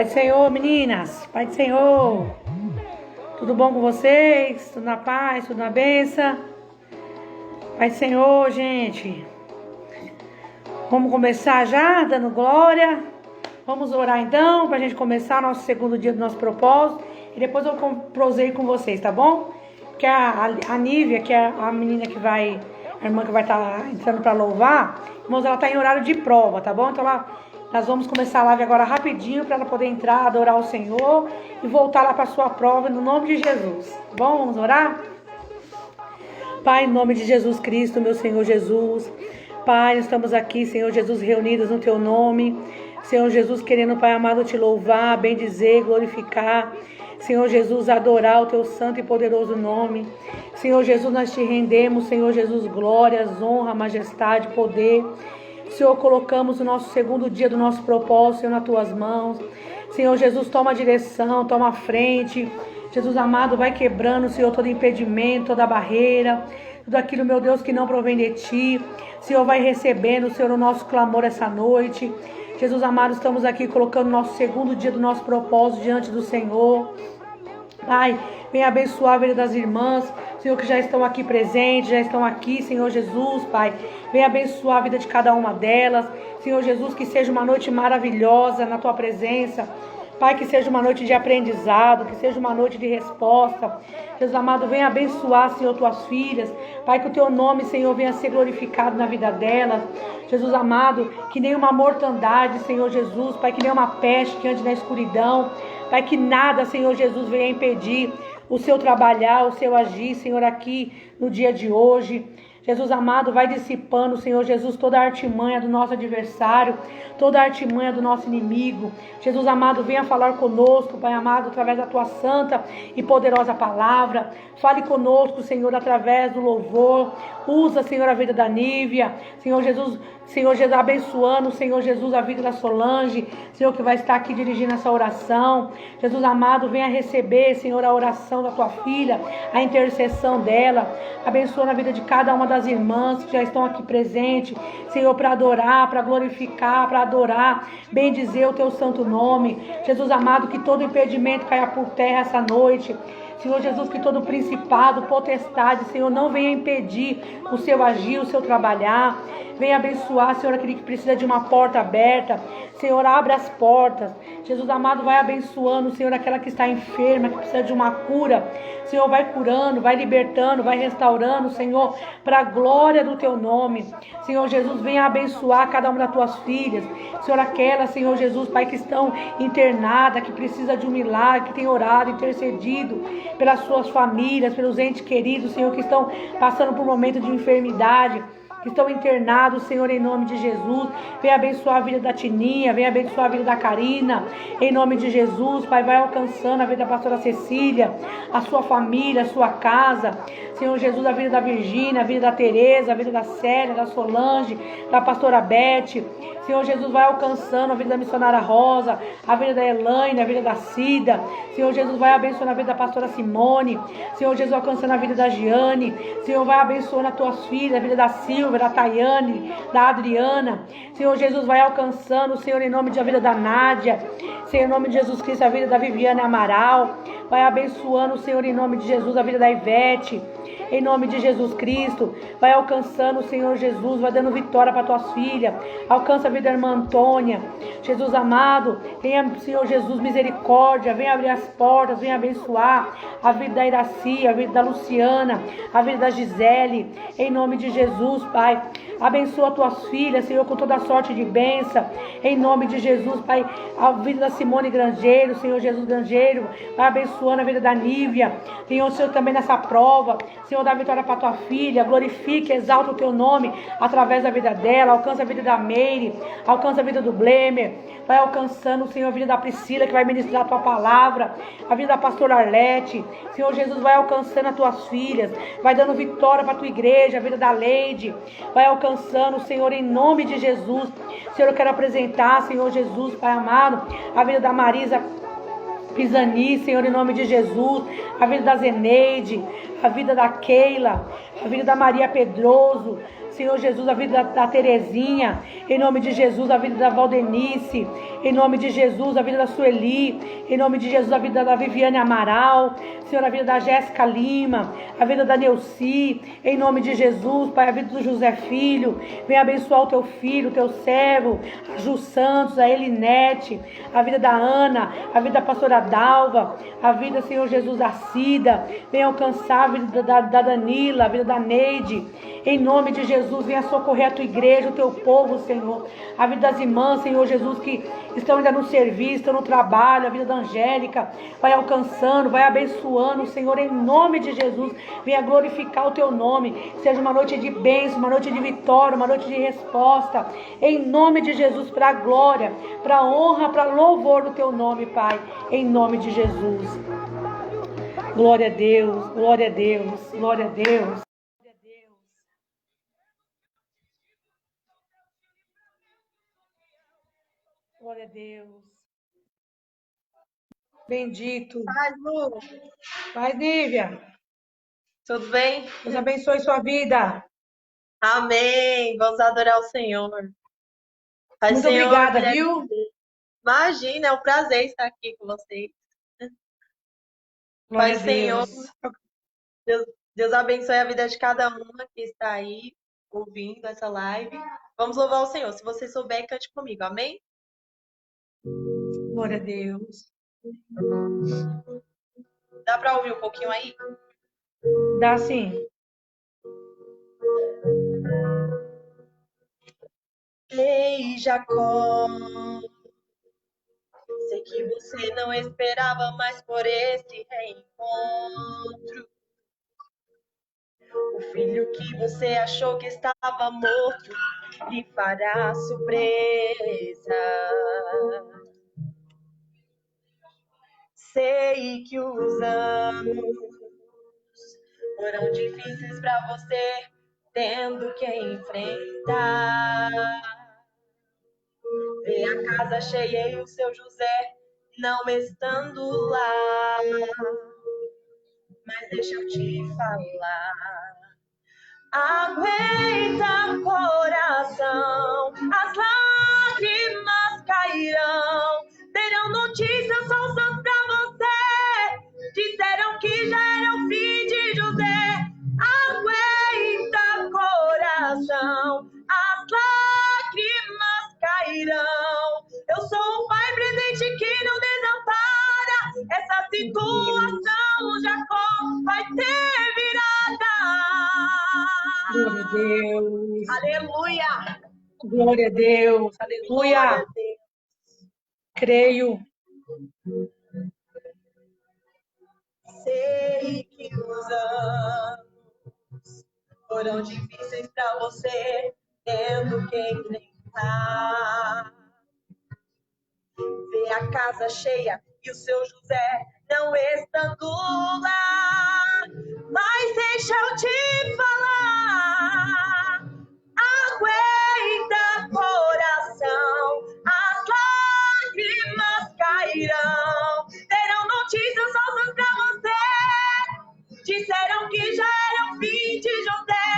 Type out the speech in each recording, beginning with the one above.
Pai do Senhor, meninas. Pai do Senhor. Tudo bom com vocês? Tudo na paz, tudo na bênção? Pai do Senhor, gente. Vamos começar já, dando glória. Vamos orar então, pra gente começar nosso segundo dia do nosso propósito. E depois eu proseio com vocês, tá bom? Porque a Nívia, que é a menina que vai... A irmã que vai estar entrando para louvar, irmãos, ela está em horário de prova, tá bom? Então nós vamos começar a live agora rapidinho para ela poder entrar, adorar o Senhor e voltar lá para a sua prova no nome de Jesus. Tá bom? Vamos orar? Pai, em nome de Jesus Cristo, meu Senhor Jesus. Pai, nós estamos aqui, Senhor Jesus, reunidos no Teu nome. Senhor Jesus, querendo, Pai amado, Te louvar, bendizer, glorificar. Senhor Jesus, adorar o Teu santo e poderoso nome. Senhor Jesus, nós Te rendemos, Senhor Jesus, glórias, honra, majestade, poder. Senhor, colocamos o nosso segundo dia do nosso propósito, Senhor, nas Tuas mãos. Senhor Jesus, toma a direção, toma a frente. Jesus amado, vai quebrando, Senhor, todo impedimento, toda barreira, tudo aquilo, meu Deus, que não provém de Ti. Senhor, vai recebendo, Senhor, o nosso clamor essa noite. Jesus amado, estamos aqui colocando o nosso segundo dia do nosso propósito diante do Senhor. Pai, venha abençoar a vida das irmãs, Senhor, que já estão aqui presentes, já estão aqui, Senhor Jesus, Pai. Venha abençoar a vida de cada uma delas. Senhor Jesus, que seja uma noite maravilhosa na Tua presença. Pai, que seja uma noite de aprendizado, que seja uma noite de resposta. Jesus amado, venha abençoar, Senhor, Tuas filhas. Pai, que o Teu nome, Senhor, venha ser glorificado na vida delas. Jesus amado, que nenhuma mortandade, Senhor Jesus, Pai, que nenhuma peste que ande na escuridão. Pai, que nada, Senhor Jesus, venha impedir o Seu trabalhar, o Seu agir, Senhor, aqui no dia de hoje. Jesus amado, vai dissipando, Senhor Jesus, toda a artimanha do nosso adversário, toda a artimanha do nosso inimigo. Jesus amado, venha falar conosco, Pai amado, através da Tua santa e poderosa palavra. Fale conosco, Senhor, através do louvor. Usa, Senhor, a vida da Nívia. Senhor Jesus, abençoando, Senhor Jesus, a vida da Solange. Senhor, que vai estar aqui dirigindo essa oração. Jesus amado, venha receber, Senhor, a oração da Tua filha, a intercessão dela. Abençoa a vida de cada uma das irmãs que já estão aqui presentes. Senhor, para adorar, para glorificar, para adorar, bendizer o Teu santo nome. Jesus amado, que todo impedimento caia por terra essa noite. Senhor Jesus, que todo principado, potestade, Senhor, não venha impedir o Seu agir, o Seu trabalhar. Venha abençoar, Senhor, aquele que precisa de uma porta aberta. Senhor, abre as portas. Jesus amado, vai abençoando, Senhor, aquela que está enferma, que precisa de uma cura. Senhor, vai curando, vai libertando, vai restaurando, Senhor, para a glória do Teu nome. Senhor Jesus, venha abençoar cada uma das Tuas filhas. Senhor, aquelas, Senhor Jesus, Pai, que estão internadas, que precisa de um milagre, que tem orado, intercedido pelas suas famílias, pelos entes queridos, Senhor, que estão passando por um momento de enfermidade, que estão internados, Senhor, em nome de Jesus. Venha abençoar a vida da Tininha, venha abençoar a vida da Karina, em nome de Jesus. Pai, vai alcançando a vida da pastora Cecília, a sua família, a sua casa. Senhor Jesus, a vida da Virgínia, a vida da Tereza, a vida da Célia, da Solange, da pastora Beth. Senhor Jesus, vai alcançando a vida da missionária Rosa, a vida da Elaine, a vida da Cida. Senhor Jesus, vai abençoando a vida da pastora Simone. Senhor Jesus, alcançando a vida da Giane. Senhor, vai abençoando as Tuas filhas, a vida da Silvia, da Tayane, da Adriana. Senhor Jesus, vai alcançando, Senhor, em nome da vida da Nádia. Senhor, em nome de Jesus Cristo, a vida da Viviane Amaral. Vai abençoando, Senhor, em nome de Jesus, a vida da Ivete. Em nome de Jesus Cristo, vai alcançando, Senhor Jesus, vai dando vitória para Tuas filhas. Alcança a vida da irmã Antônia. Jesus amado, venha, Senhor Jesus, misericórdia, venha abrir as portas, venha abençoar a vida da Iraci, a vida da Luciana, a vida da Gisele. Em nome de Jesus, Pai, abençoa Tuas filhas, Senhor, com toda sorte de bênção. Em nome de Jesus, Pai, a vida da Simone Grangeiro, Senhor Jesus Grangeiro, vai abençoando a vida da Nívia. Tenha o Senhor também nessa prova. Senhor, dá vitória para Tua filha, glorifique, exalta o Teu nome através da vida dela. Alcança a vida da Meire, alcança a vida do Blemer, vai alcançando, Senhor, a vida da Priscila, que vai ministrar a Tua palavra, a vida da pastora Arlete. Senhor Jesus, vai alcançando as Tuas filhas, vai dando vitória para a Tua igreja, a vida da Leide, vai alcançando, Senhor, em nome de Jesus. Senhor, eu quero apresentar, Senhor Jesus, Pai amado, a vida da Marisa Pisani, Senhor, em nome de Jesus, a vida da Zeneide, a vida da Keila, a vida da Maria Pedroso, Senhor Jesus, a vida da Terezinha, em nome de Jesus, a vida da Valdenice, em nome de Jesus, a vida da Sueli, em nome de Jesus, a vida da Viviane Amaral, Senhor, a vida da Jéssica Lima, a vida da Neuci, em nome de Jesus, Pai, a vida do José Filho, vem abençoar o teu filho, o teu servo, a Ju Santos, a Elinete, a vida da Ana, a vida da pastora Dalva, a vida, Senhor Jesus, da Cida, vem alcançar a vida da Danila, a vida da Neide, em nome de Jesus, venha socorrer a tua igreja, o teu povo, Senhor, a vida das irmãs, Senhor Jesus, que estão ainda no serviço, estão no trabalho, a vida da Angélica, vai alcançando, vai abençoando, Senhor, em nome de Jesus, venha glorificar o teu nome, seja uma noite de bênção, uma noite de vitória, uma noite de resposta, em nome de Jesus, para a glória, para a honra, para louvor do teu nome, Pai, em nome de Jesus. Glória a Deus, glória a Deus, glória a Deus. Glória a Deus. Bendito. Paz, Lu. Paz, Nívia. Tudo bem? Deus abençoe sua vida. Amém. Vamos adorar o Senhor. Pai, Muito Senhor, obrigada, mulher viu? de Deus. Imagina, é um prazer estar aqui com vocês. Glória Pai, a Senhor, Deus. Deus abençoe a vida de cada uma que está aí ouvindo essa live. Vamos louvar o Senhor. Se você souber, cante comigo. Amém? Glória a Deus. Dá para ouvir um pouquinho aí? Dá sim. Ei, Jacó, sei que você não esperava mais por esse reencontro. O filho que você achou que estava morto lhe fará surpresa. Sei que os anos foram difíceis para você, tendo que enfrentar. Ver a casa cheia e o seu José não estando lá. Mas deixa eu te falar. Aguenta, coração, as lágrimas cairão. Terão notícias falsas pra você. Disseram que já era o fim de José. Aguenta, coração, as lágrimas cairão. Eu sou um pai presente que não desampara. Essa situação, Jacó, vai ter virada. Glória a Deus. Aleluia. Glória a Deus. Glória Aleluia. a Deus. Creio. Sei que os anos foram difíceis pra você, tendo que enfrentar. Ver a casa cheia e o seu José não estando lá. Mas deixa eu te falar. Aguenta, coração, as lágrimas cairão. Terão notícias falsas pra você. Disseram que já era o fim de José.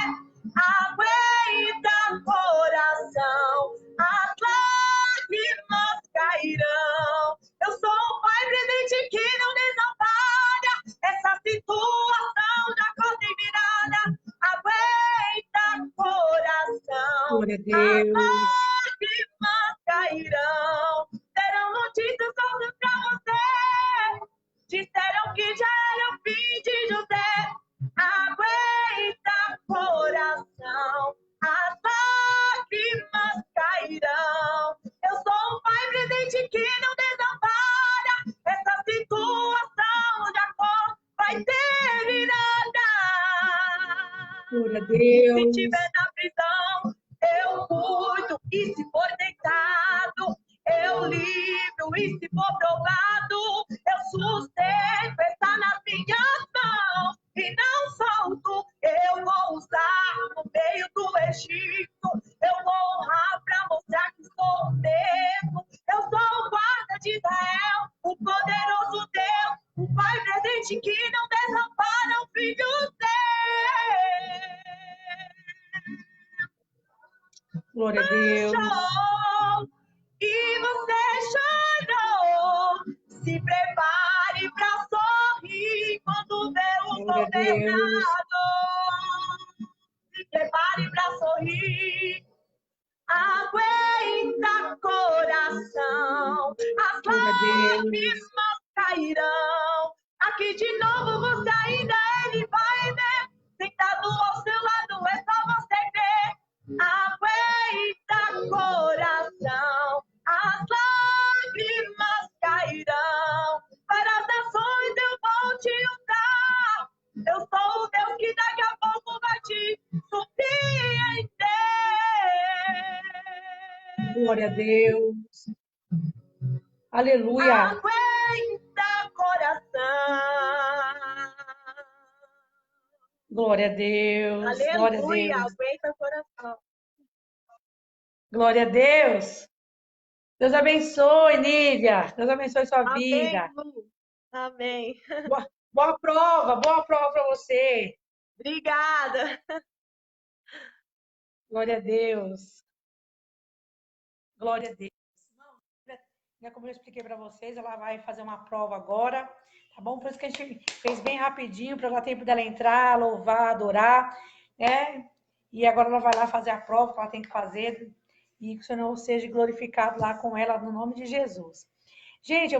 Aguenta, coração, as lágrimas cairão. Eu sou um pai presente que não desampara. Essa situação já tem virada. Aguenta, coração. Glória a Deus. As lágrimas cairão. Terão notícias falsas pra você. Disseram que já era o fim de José. Aguenta, coração. As lágrimas cairão. Eu sou um pai presente que não desampara. Essa situação, Jacó, vai ter virada. Glória a Deus. Se tiver na prisão, eu cuido. E se for deitado, eu livro. E se for provado, eu sustento. Está nas minhas mãos e não solto. Eu vou usar no meio do Egito. Eu vou honrar para mostrar que sou mesmo. Eu sou o guarda de Israel, o poderoso Deus, o Pai presente que não desampara o filho Glória a Deus. Chorou e você chorou. Se prepare para sorrir quando ver o Glória a Deus. condenado. Se prepare para sorrir. Aguenta, coração, as Glória a Deus. lágrimas cairão. Aqui de novo você ainda ele vai ver. Sentado ao seu lado é só você ver. Aguenta, coração, as lágrimas cairão. Para as nações eu vou te usar. Eu sou o Deus que daqui a pouco vai te surpreender. Glória a Deus. Aleluia. Aguenta, coração. Glória a Deus. Glória a Aleluia, Deus. aguenta, coração. Glória a Deus. Deus abençoe, Nívia. Deus abençoe sua Amém, vida. Lu. Amém. Boa prova para você. Obrigada. Glória a Deus. Glória a Deus. Né, como eu expliquei para vocês, ela vai fazer uma prova agora, tá bom? Por isso que a gente fez bem rapidinho, para dar tempo dela entrar, louvar, adorar, né? E agora ela vai lá fazer a prova que ela tem que fazer e que o Senhor seja glorificado lá com ela, no nome de Jesus. Gente,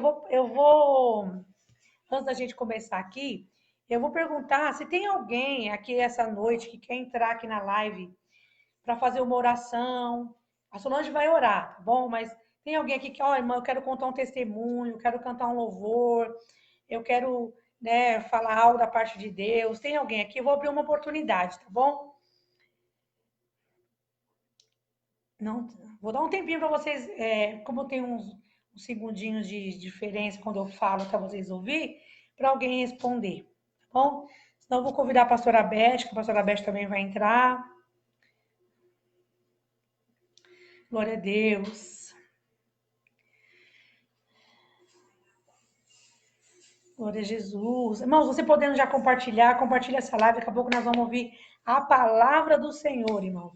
antes da gente começar aqui, eu vou perguntar se tem alguém aqui essa noite que quer entrar aqui na live para fazer uma oração. A Solange vai orar, tá bom? Mas tem alguém aqui que, ó, irmã, eu quero contar um testemunho, quero cantar um louvor, eu quero, né, falar algo da parte de Deus. Tem alguém aqui? Eu vou abrir uma oportunidade, tá bom? Não, vou dar um tempinho para vocês, como tem uns segundinhos de diferença quando eu falo para vocês ouvir, para alguém responder, tá bom? Senão eu vou convidar a pastora Beth, que a pastora Beth também vai entrar. Glória a Deus. Glória a Jesus. Irmãos, você podendo já compartilhar, compartilha essa live, daqui a pouco nós vamos ouvir a palavra do Senhor, irmão.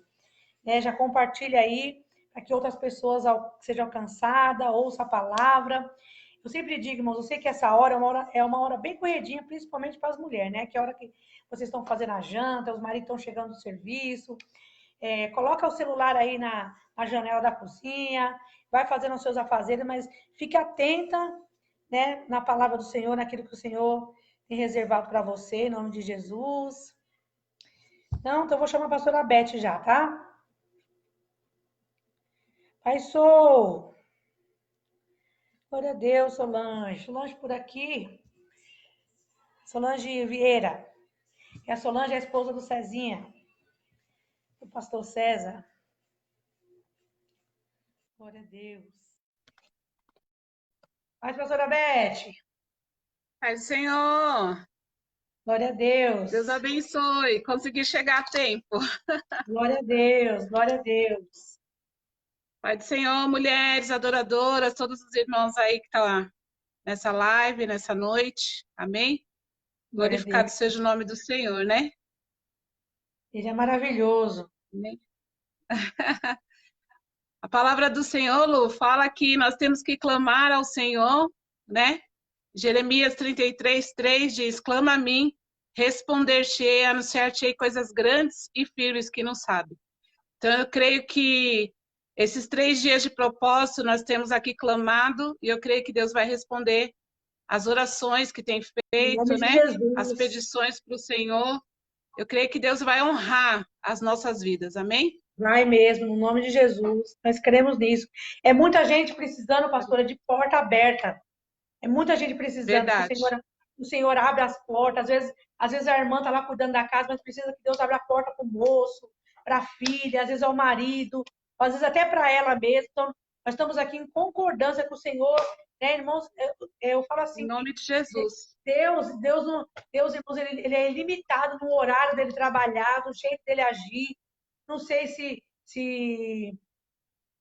Já compartilha aí, para que outras pessoas sejam alcançadas, ouça a palavra. Eu sempre digo, irmãos, eu sei que essa hora é uma hora bem corredinha, principalmente para as mulheres, né? Que é a hora que vocês estão fazendo a janta, os maridos estão chegando do serviço. Coloca o celular aí na janela da cozinha, vai fazendo os seus afazeres, mas fique atenta, né, na palavra do Senhor, naquilo que o Senhor tem reservado para você, em nome de Jesus. Então eu vou chamar a pastora Beth já, tá? Pai, sou. Glória a Deus, Solange. Solange por aqui. Solange Vieira. E a Solange é a esposa do Cezinha, do pastor César. Glória a Deus. Mas, pastora Beth. Pai do Senhor, Glória a Deus. Deus abençoe. Consegui chegar a tempo. Glória a Deus, glória a Deus. Pai do Senhor, mulheres adoradoras, todos os irmãos aí que estão nessa live, nessa noite. Amém? Glorificado seja o nome do Senhor, né? Ele é maravilhoso. Amém? A palavra do Senhor, Lu, fala que nós temos que clamar ao Senhor, né? Jeremias 33:3 diz: clama a mim, responder-te-ei, anunciar-te-ei coisas grandes e firmes que não sabe. Então, eu creio que esses 3 dias de propósito nós temos aqui clamado e eu creio que Deus vai responder as orações que tem feito, né? As petições para o Senhor. Eu creio que Deus vai honrar as nossas vidas, amém? Vai mesmo, no nome de Jesus. Nós cremos nisso. É muita gente precisando, pastora, de porta aberta. É muita gente precisando. Verdade. O Senhor abre as portas. Às vezes a irmã está lá cuidando da casa, mas precisa que Deus abra a porta para o moço, para a filha, às vezes ao marido, às vezes até para ela mesma. Então, nós estamos aqui em concordância com o Senhor, né, irmãos? Eu falo assim. Em nome de Jesus. Deus, irmãos, ele é ilimitado no horário dele trabalhar, no jeito dele agir. Não sei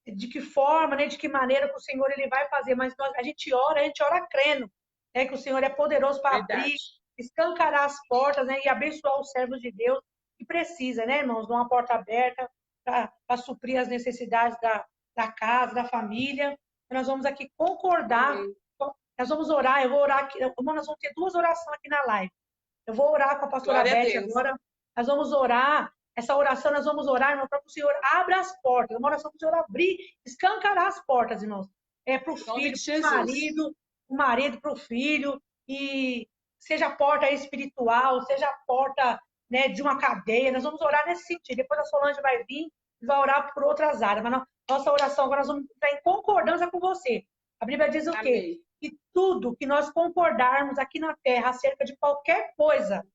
de que forma, né, de que maneira que o Senhor ele vai fazer, mas a gente ora crendo, né, que o Senhor é poderoso para abrir, escancarar as portas, né, e abençoar os servos de Deus que precisa, né, irmãos, de uma porta aberta. para suprir as necessidades da casa, da família. Nós vamos aqui concordar, Amém. nós vamos orar, eu vou orar aqui, nós vamos ter 2 orações aqui na live. Eu vou orar com a pastora Glória a Beth Deus. agora, nós vamos orar, essa oração nós vamos orar, irmão, para que o Senhor abra as portas, uma oração para o Senhor abrir, escancarar as portas, irmãos, para o Em nome de filho, para o marido para o filho, e seja a porta espiritual, seja a porta, né, de uma cadeia, nós vamos orar nesse sentido. Depois a Solange vai vir e vai orar por outras áreas, mas nossa oração agora nós vamos estar em concordância com você. A Bíblia diz o quê? Amém. Que tudo que nós concordarmos aqui na terra acerca de qualquer coisa,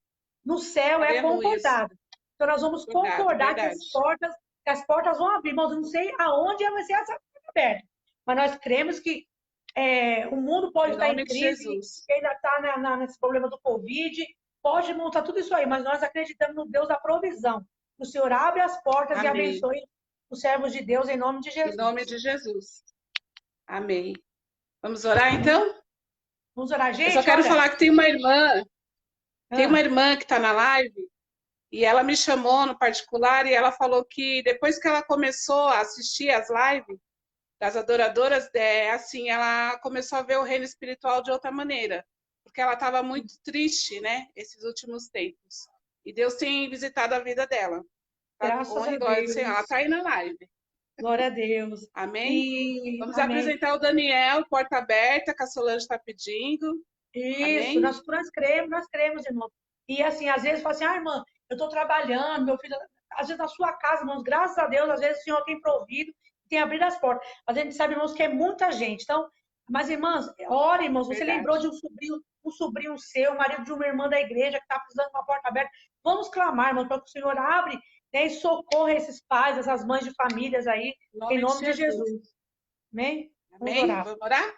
no céu é Aleluia. concordado. Então nós vamos Verdade, concordar verdade. que as portas vão abrir, mas eu não sei aonde vai ser essa porta aberta. Mas nós cremos que o mundo pode Em estar nome em de crise, Jesus. que ainda está nesse problema do Covid, pode montar tudo isso aí, mas nós acreditamos no Deus da provisão. O Senhor abre as portas e Amém. abençoe os servos de Deus em nome de Jesus. Em nome de Jesus. Amém. Vamos orar, então? Vamos orar, gente? Eu só quero olha. falar que tem uma irmã Ah, que está na live, e ela me chamou no particular, e ela falou que depois que ela começou a assistir as lives das adoradoras, assim, ela começou a ver o reino espiritual de outra maneira, porque ela estava muito triste, né, esses últimos tempos. E Deus tem visitado a vida dela. Graças Honra e a glória ao Deus. Senhor. Ela está aí na live. Glória a Deus. Amém? E, Vamos amém. apresentar o Daniel, porta aberta, que a Solange está pedindo. Isso, Amém? nós cremos, irmão. E assim, às vezes fala assim, irmã, eu estou trabalhando, meu filho, às vezes na sua casa, irmãos, graças a Deus, às vezes o Senhor tem provido, tem abrido as portas. Mas a gente sabe, irmãos, que é muita gente. Então, mas, irmãs, ora, irmãos, você Verdade. lembrou de um sobrinho seu, marido de uma irmã da igreja que está precisando de uma porta aberta. Vamos clamar, irmãos, para que o Senhor abre, né, e socorra esses pais, essas mães de famílias aí, em nome de Jesus. Amém? Vamos Amém? orar. Vamos orar?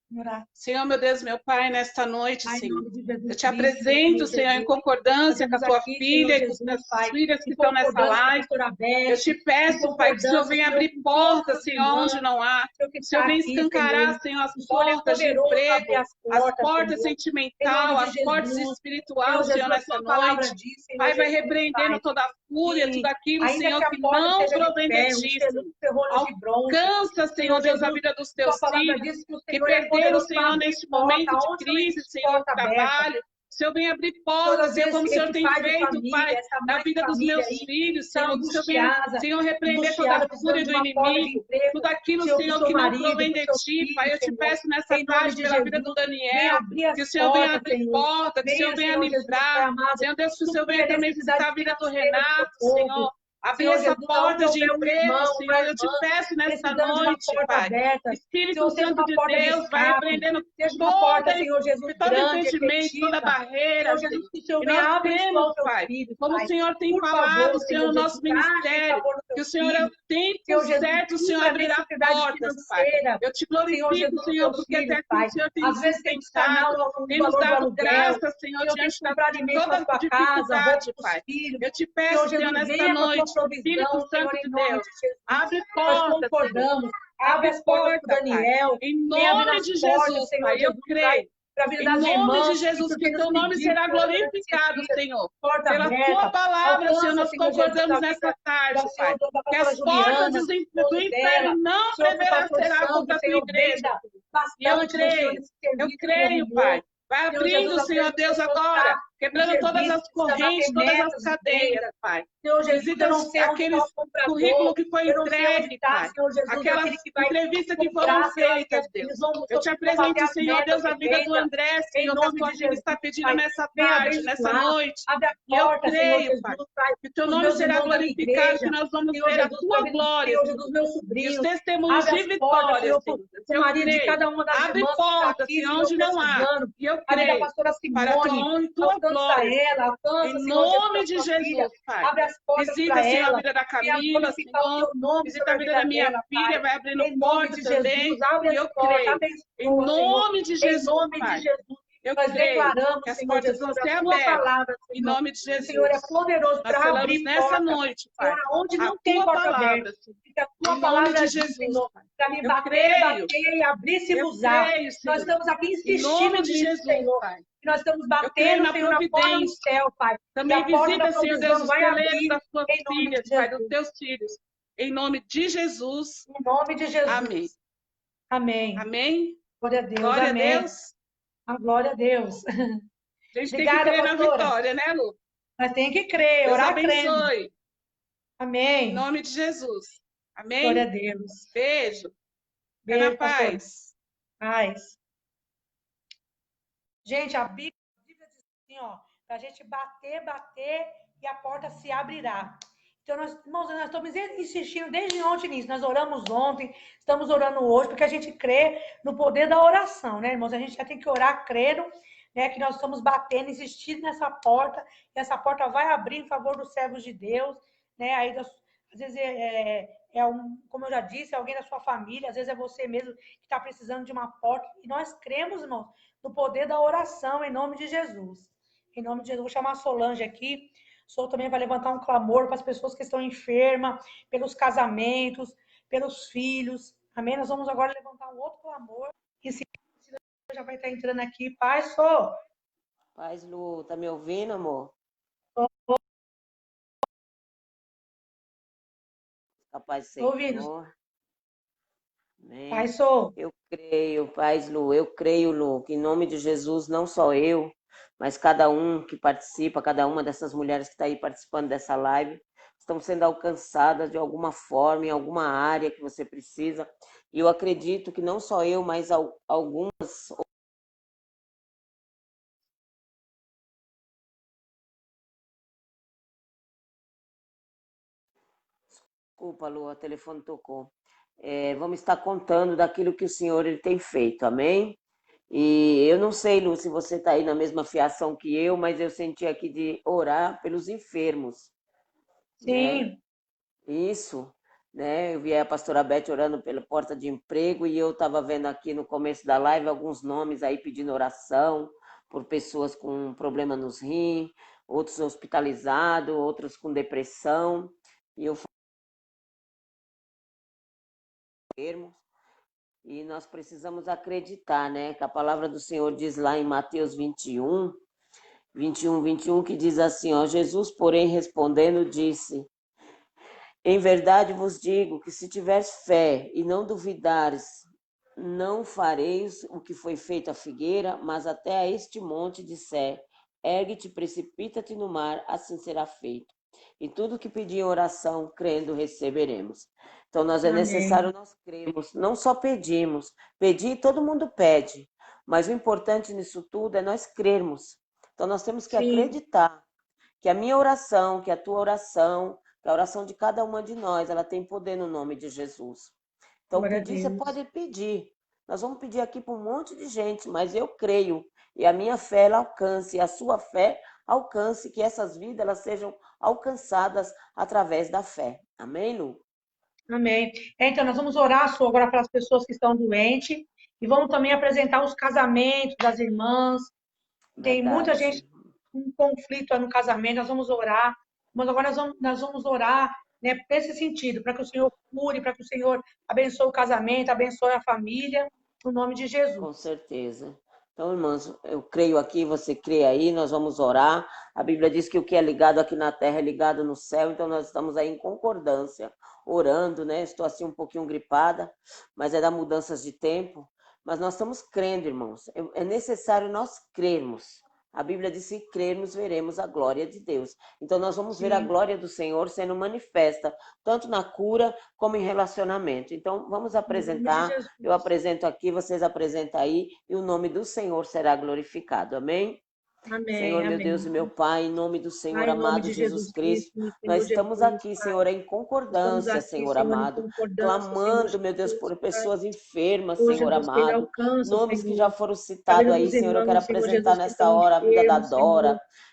Vamos orar. Senhor, meu Deus, meu Pai, nesta noite, Ai, em Senhor, nome de Jesus eu te Cristo, apresento, Senhor Senhor, em Jesus. concordância com a tua Aqui, filha Senhor e com as Jesus, Pai, filhas que em estão nessa concordância com a live. pastora Beth, Eu te peço, Pai, que o Senhor venha abrir portas, Senhor, onde não há. O Senhor venha escancarar, Senhor, as portas de emprego, as portas sentimental, as portas espiritual, Senhor, nessa noite. Pai, vai repreendendo toda a fúria, tudo aquilo, Senhor, que não provém de ti, Senhor. Alcança, Senhor Deus, a vida dos teus filhos, que perderam, Senhor, neste momento de crise, Senhor, do trabalho. O Senhor vem abrir portas, Senhor, como o Senhor tem feito, Pai, na vida dos meus filhos, Senhor. O Senhor vem, Senhor, repreender toda a fúria do inimigo, tudo aquilo, Senhor, que não provém de ti, Pai. Eu te peço nessa tarde pela vida do Daniel, que o Senhor venha abrir portas, que o Senhor venha livrar, Senhor Deus, que o Senhor venha também visitar a vida do Renato, Senhor. Abrir essa porta de emprego, Senhor, eu te peço nessa noite, Pai. Espírito Santo de Deus, vai repreendendo todo impedimento, toda barreira, Senhor. E nós temos, Pai, como o Senhor tem falado, Senhor, no nosso ministério, que o Senhor é o tempo certo, o Senhor abrirá portas, Pai. Eu te glorifico, Senhor, porque até aqui o Senhor tem nos sustentado, tem nos dado graça, Senhor, diante de toda dificuldade, Pai. Eu te peço, Senhor, nesta noite, Espírito Santo de Deus, abre portas, Senhor. Abre as portas, Daniel. Em nome de Jesus, Pai, eu creio. Em nome de Jesus, que teu nome será glorificado, Senhor. Pela tua palavra, Senhor, nós concordamos nessa tarde, Pai. Que as portas do inferno não prevalecerão contra a tua igreja. E eu creio, Pai. Vai abrindo, Senhor Deus, agora, quebrando todas as correntes, todas as cadeias, Pai. Visita aquele currículo que foi entregue, Pai. Aquelas entrevistas que foram feitas, Deus. Eu te apresento, Senhor Deus, a vida do André, Senhor, que a tua filha está pedindo nessa tarde, nessa noite. E eu creio, Pai, que o teu nome será glorificado, que nós vamos ver a tua glória, e os testemunhos de vitória, Senhor. Eu creio. Abre portas, Senhor, onde não há. E eu creio para a tua honra e tua glória. Em nome de Jesus, Pai. Visita, Senhor, a vida da Camila, Senhor. Visita a vida da minha filha, vai abrindo portas também. E eu creio. Em nome de Jesus, Pai. Eu Nós creio declaramos, que as Senhor portas Jesus, vão ser a tua abertas. palavra, Em Senhor. nome de O Senhor é Jesus. poderoso Nós para falamos abrir nessa portas, noite, Senhor, Pai, aonde a não tem tua porta aberta. palavra, Senhor. Que a tua Em nome palavra de diz, Jesus, Senhor, Pai. para me Eu bater, creio, bater e eu abrir-se-vos. creio, Nós Senhor. estamos aqui Em nome insistindo de nisso, Jesus, Senhor. Pai. E nós estamos Eu creio batendo, na Senhor, na porta do providência. céu, Pai. E Também a porta da visita, Senhor Deus, provisão os vai celeiros abrir das tuas em nome de filhas, Pai, dos Jesus. teus filhos. Em nome de Jesus. Em nome de Amém. Jesus. Amém. Amém. Glória a Deus. Glória a Amém. Deus. A glória a Deus. A gente tem que Obrigada, crer na pastora. vitória, né, Lu? Nós temos que crer, Deus orar crendo. abençoe. Em Amém. nome de Jesus. Glória a Amém. Deus. Beijo. Fica Beijo, na pastora. paz. Paz. Gente, a Bíblia diz assim, ó, para a gente bater, bater e a porta se abrirá. Então, irmãos, nós estamos insistindo desde ontem nisso. Nós oramos ontem, estamos orando hoje, porque a gente crê no poder da oração, né, irmãos? A gente já tem que orar crendo, né, que nós estamos batendo, insistindo nessa porta, e essa porta vai abrir em favor dos servos de Deus, né? Aí, às vezes, como eu já disse, é alguém da sua família, às vezes é você mesmo que está precisando de uma porta, e nós cremos, irmãos, no poder da oração, em nome de Jesus. Em nome de Jesus, vou chamar a Solange aqui. Sol também vai levantar um clamor para as pessoas que estão enfermas, pelos casamentos, pelos filhos. Amém? Nós vamos agora levantar um outro clamor. E se já vai estar entrando aqui. Pai, Sol. Paz, Lu, tá me ouvindo, amor? Capaz de Ouvindo. Senhor. Amém. Pai, Sol. Eu creio, Paz, Lu, eu creio, Lu, que em nome de Jesus, não só eu, mas cada um que participa, cada uma dessas mulheres que está aí participando dessa live, estão sendo alcançadas de alguma forma, em alguma área que você precisa. E eu acredito que não só eu, mas algumas. Desculpa, Lu, o telefone tocou. Vamos estar contando daquilo que o Senhor ele tem feito, amém? E eu não sei, Lu, se você está aí na mesma fiação que eu, mas eu senti aqui de orar pelos enfermos. Sim. Né? Isso, né? Eu vi a pastora Beth orando pela porta de emprego e eu estava vendo aqui no começo da live alguns nomes aí pedindo oração por pessoas com problema nos rins, outros hospitalizados, outros com depressão. E eu e nós precisamos acreditar, né? Que a palavra do Senhor diz lá em Mateus 21, 21, que diz assim, ó, Jesus, porém, respondendo, disse, em verdade vos digo que se tiveres fé e não duvidares, não fareis o que foi feito à figueira, mas até a este monte disser, ergue-te, precipita-te no mar, assim será feito. E tudo que pedir em oração, crendo, receberemos. Então, é necessário nós crermos, não só pedimos. Pedir, todo mundo pede. Mas o importante nisso tudo é nós crermos. Então, nós temos que acreditar que a minha oração, que a tua oração, que a oração de cada uma de nós, ela tem poder no nome de Jesus. Então, pedir, você pode pedir. Nós vamos pedir aqui para um monte de gente, mas eu creio. E a minha fé, ela alcance, e a sua fé alcance, que essas vidas elas sejam alcançadas através da fé. Amém, Lu? Amém. Então, nós vamos orar agora para as pessoas que estão doentes e vamos também apresentar os casamentos das irmãs. Tem muita gente com conflito no casamento, nós vamos orar, mas agora nós vamos orar, né, nesse sentido, para que o Senhor cure, para que o Senhor abençoe o casamento, abençoe a família, no nome de Jesus. Com certeza. Então, irmãos, eu creio aqui, você crê aí, nós vamos orar. A Bíblia diz que o que é ligado aqui na terra é ligado no céu, então nós estamos aí em concordância, orando, né? Estou assim um pouquinho gripada, mas é da mudanças de tempo. Mas nós estamos crendo, irmãos. É necessário nós crermos. A Bíblia diz que crermos, veremos a glória de Deus. Então, nós vamos ver a glória do Senhor sendo manifesta, tanto na cura como em relacionamento. Então, vamos apresentar. Eu apresento aqui, vocês apresentam aí, e o nome do Senhor será glorificado. Amém? Amém, Senhor, meu amém. Deus e meu Pai, em nome do Senhor Pai, em nome amado de Jesus Cristo, nós estamos Jesus, aqui, Pai. Senhor, em Estamos concordância, aqui, Senhor Senhor, em amado, concordância, clamando, Senhor meu Deus, Jesus, por Pai. pessoas enfermas, Ô, Senhor Jesus, Ele amado, alcança, nomes que Senhor. já foram A vida citados aí, dos Senhor, eu quero irmãos, Senhor apresentar Jesus, que nesta estão hora a vida da enfermos, Dora, Senhor.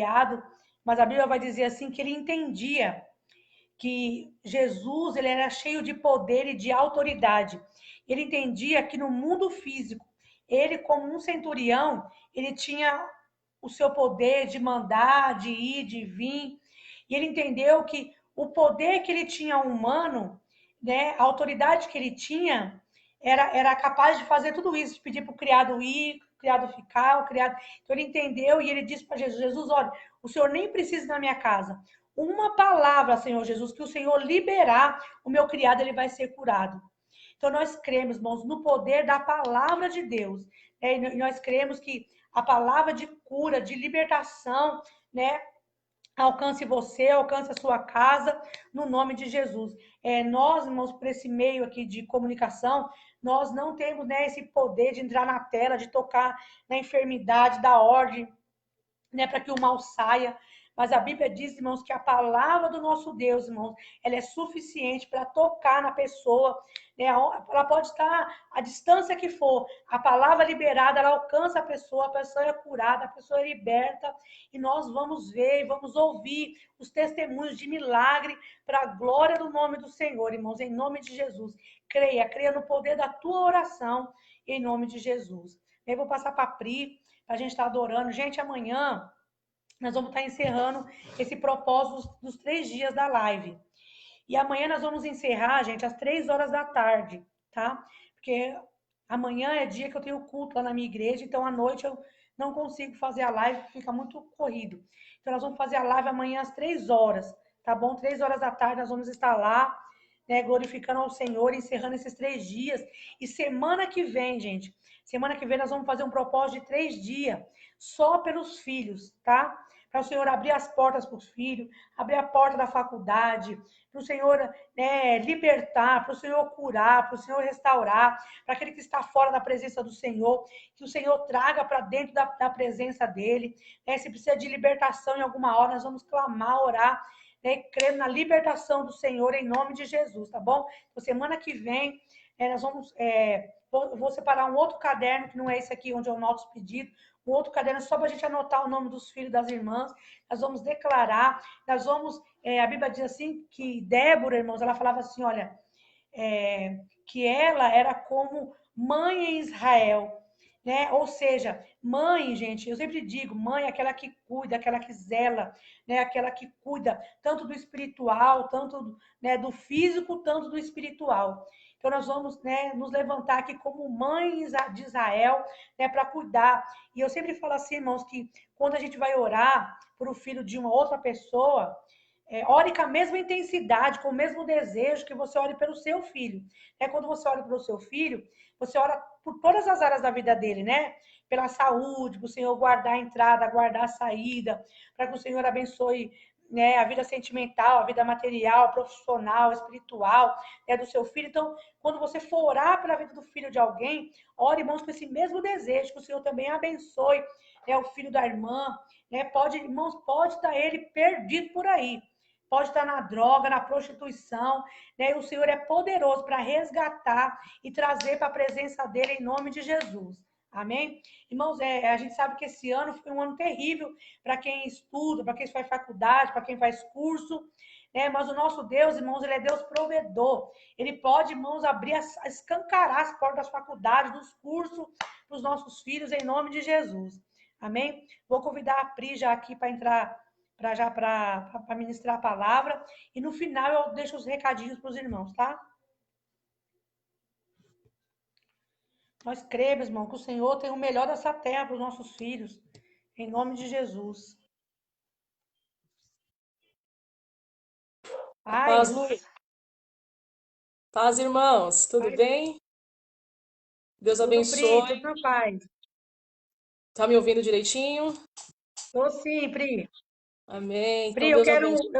criado, mas a Bíblia vai dizer assim que ele entendia que Jesus ele era cheio de poder e de autoridade. Ele entendia que no mundo físico, ele como um centurião, ele tinha o seu poder de mandar, de ir, de vir. E ele entendeu que o poder que ele tinha humano, né, a autoridade que ele tinha, era capaz de fazer tudo isso, de pedir para o criado ir, o criado ficar, o criado. Então ele entendeu e ele disse para Jesus: Jesus, olha, o senhor nem precisa ir na minha casa. uma palavra, Senhor Jesus, que o Senhor liberar, o meu criado ele vai ser curado. Então nós cremos, irmãos, no poder da palavra de Deus. Né? E nós cremos que a palavra de cura, de libertação, né, alcance você, alcance a sua casa, no nome de Jesus. Nós, irmãos, por esse meio aqui de comunicação, nós não temos, né, esse poder de entrar na tela, de tocar na enfermidade, da ordem, né, para que o mal saia. Mas a Bíblia diz, irmãos, que a palavra do nosso Deus, irmãos, ela é suficiente para tocar na pessoa, né? Ela pode estar à distância que for, a palavra liberada, ela alcança a pessoa é curada, a pessoa é liberta, e nós vamos ver e vamos ouvir os testemunhos de milagre para a glória do nome do Senhor, irmãos, em nome de Jesus. Creia, creia no poder da tua oração, em nome de Jesus. Eu vou passar para a Pri, para a gente estar adorando. Gente, amanhã nós vamos estar encerrando esse propósito dos 3 dias da live. E amanhã nós vamos encerrar, gente, às 3 horas da tarde, tá? Porque amanhã é dia que eu tenho culto lá na minha igreja, então à noite eu não consigo fazer a live, fica muito corrido. Então nós vamos fazer a live amanhã às 3 horas, tá bom? 3 horas da tarde nós vamos estar lá, né, glorificando ao Senhor, encerrando esses 3 dias. E semana que vem, gente, semana que vem nós vamos fazer um propósito de 3 dias, só pelos filhos, tá? Para o Senhor abrir as portas para os filhos, abrir a porta da faculdade, para o Senhor, né, libertar, para o Senhor curar, para o Senhor restaurar, para aquele que está fora da presença do Senhor, que o Senhor traga para dentro da presença dele. Né? Se precisa de libertação em alguma hora, nós vamos clamar, orar, né, crendo na libertação do Senhor em nome de Jesus, tá bom? Então, semana que vem, nós vamos. Vou separar um outro caderno, que não é esse aqui onde eu anoto os pedidos, um outro caderno só para a gente anotar o nome dos filhos das irmãs. Nós vamos declarar, nós vamos. A Bíblia diz assim que Débora, irmãos, ela falava assim: olha, que ela era como mãe em Israel. Né? Ou seja, mãe, gente, eu sempre digo, mãe é aquela que cuida, aquela que zela, né? Aquela que cuida tanto do espiritual, tanto, né, do físico, tanto do espiritual. Então, nós vamos, né, nos levantar aqui como mães de Israel, né, para cuidar. E eu sempre falo assim, irmãos, que quando a gente vai orar por o filho de uma outra pessoa, ore com a mesma intensidade, com o mesmo desejo que você ore pelo seu filho. Quando você ora pelo seu filho, você ora por todas as áreas da vida dele, né? Pela saúde, para o Senhor guardar a entrada, guardar a saída, para que o Senhor abençoe, né, a vida sentimental, a vida material, profissional, espiritual, né, do seu filho. Então, quando você for orar pela vida do filho de alguém, ore, irmãos, com esse mesmo desejo, que o Senhor também abençoe, né, o filho da irmã, né? Pode, irmãos, pode estar ele perdido por aí, pode estar na droga, na prostituição, né? E o Senhor é poderoso para resgatar e trazer para a presença dele em nome de Jesus. Amém? Irmãos, a gente sabe que esse ano foi um ano terrível para quem estuda, para quem faz faculdade, para quem faz curso, né? Mas o nosso Deus, irmãos, ele é Deus provedor. Ele pode, irmãos, abrir, escancarar as portas das faculdades, dos cursos para os nossos filhos em nome de Jesus. Amém? Vou convidar a Pri já aqui para entrar para ministrar a palavra. E no final eu deixo os recadinhos para os irmãos, tá? Nós cremos, irmão, que o Senhor tem o melhor dessa terra para os nossos filhos. Em nome de Jesus. Paz, Lu. Paz, irmãos. Tudo bem? Deus Tudo Pri, abençoe. tudo na paz. Tá me ouvindo direitinho? Tô sim, Pri. Amém. Pri, Então, Deus abençoe.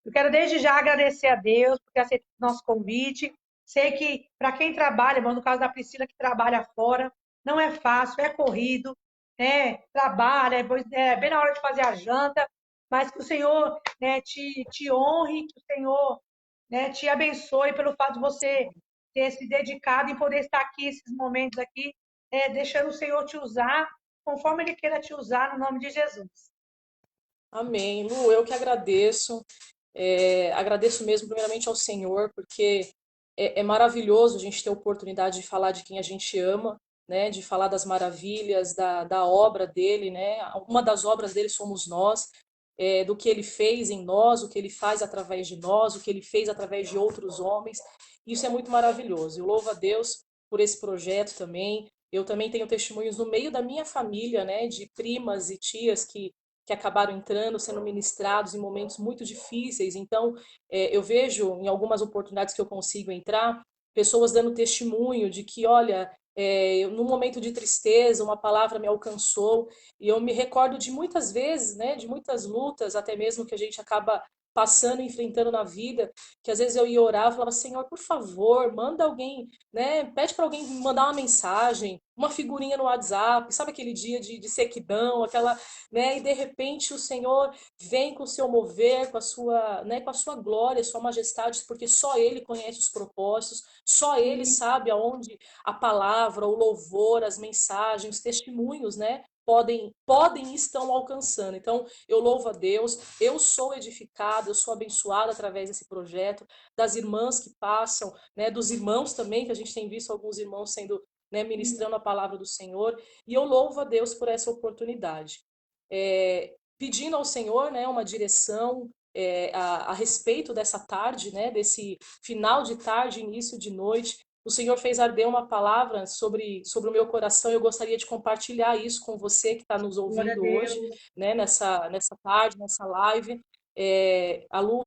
eu quero desde já agradecer a Deus por ter aceito o nosso convite. Sei que para quem trabalha, mas no caso da Priscila que trabalha fora, não é fácil, é corrido, né? Trabalha, bem na hora de fazer a janta, mas que o Senhor, né, te honre, que o Senhor, né, te abençoe pelo fato de você ter se dedicado em poder estar aqui, esses momentos aqui, deixando o Senhor te usar conforme Ele queira te usar, no nome de Jesus. Amém. Lu, eu que agradeço. Agradeço mesmo, primeiramente, ao Senhor, porque é maravilhoso a gente ter a oportunidade de falar de quem a gente ama, né? De falar das maravilhas, da obra dele, né? Uma das obras dele somos nós, do que ele fez em nós, o que ele faz através de nós, o que ele fez através de outros homens. Isso é muito maravilhoso. Eu louvo a Deus por esse projeto também. Eu também tenho testemunhos no meio da minha família, né? De primas e tias que que acabaram entrando, sendo ministrados em momentos muito difíceis. Então, eu vejo em algumas oportunidades que eu consigo entrar, pessoas dando testemunho de que, olha, num momento de tristeza, uma palavra me alcançou, e eu me recordo de muitas vezes, né, de muitas lutas, até mesmo que a gente acaba passando, enfrentando na vida, que às vezes eu ia orar, eu falava, Senhor, por favor, manda alguém, né, pede para alguém mandar uma mensagem, uma figurinha no WhatsApp, sabe aquele dia de sequidão, aquela, né, e de repente o Senhor vem com o seu mover, com a sua, né, com a sua glória, sua majestade, porque só Ele conhece os propósitos, só Ele sabe aonde a palavra, o louvor, as mensagens, os testemunhos, né, podem e estão alcançando. Então, eu louvo a Deus, eu sou edificada, eu sou abençoada através desse projeto, das irmãs que passam, né, dos irmãos também, que a gente tem visto alguns irmãos sendo, né, ministrando a palavra do Senhor, e eu louvo a Deus por essa oportunidade. Pedindo ao Senhor, né, uma direção a respeito dessa tarde, né, desse final de tarde, início de noite. O Senhor fez arder uma palavra sobre o meu coração e eu gostaria de compartilhar isso com você que está nos Glória a ouvindo hoje, Deus. né, nessa tarde, nessa live. A Lu,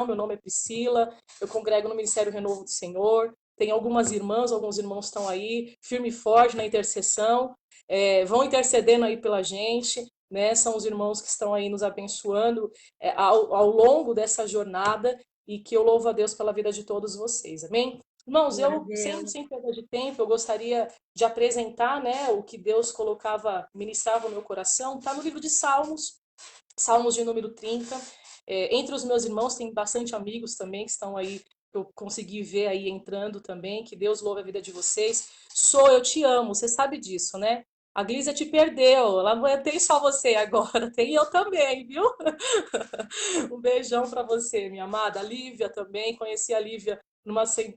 meu nome é Priscila, eu congrego no Ministério Renovo do Senhor. Tem algumas irmãs, alguns irmãos estão aí, firme e forte na intercessão, vão intercedendo aí pela gente, né? São os irmãos que estão aí nos abençoando ao longo dessa jornada e que eu louvo a Deus pela vida de todos vocês, amém? Irmãos, Glória a eu, Deus. sem perda de tempo, eu gostaria de apresentar, né, o que Deus colocava, ministrava no meu coração, está no livro de Salmos, Salmos de número 30. Entre os meus irmãos tem bastante amigos também que estão aí, que eu consegui ver aí entrando também, que Deus louve a vida de vocês. Eu te amo, você sabe disso, né? A Glícia te perdeu, ela não tem só você agora, tem eu também, viu? Um beijão para você, minha amada. A Lívia também, conheci a Lívia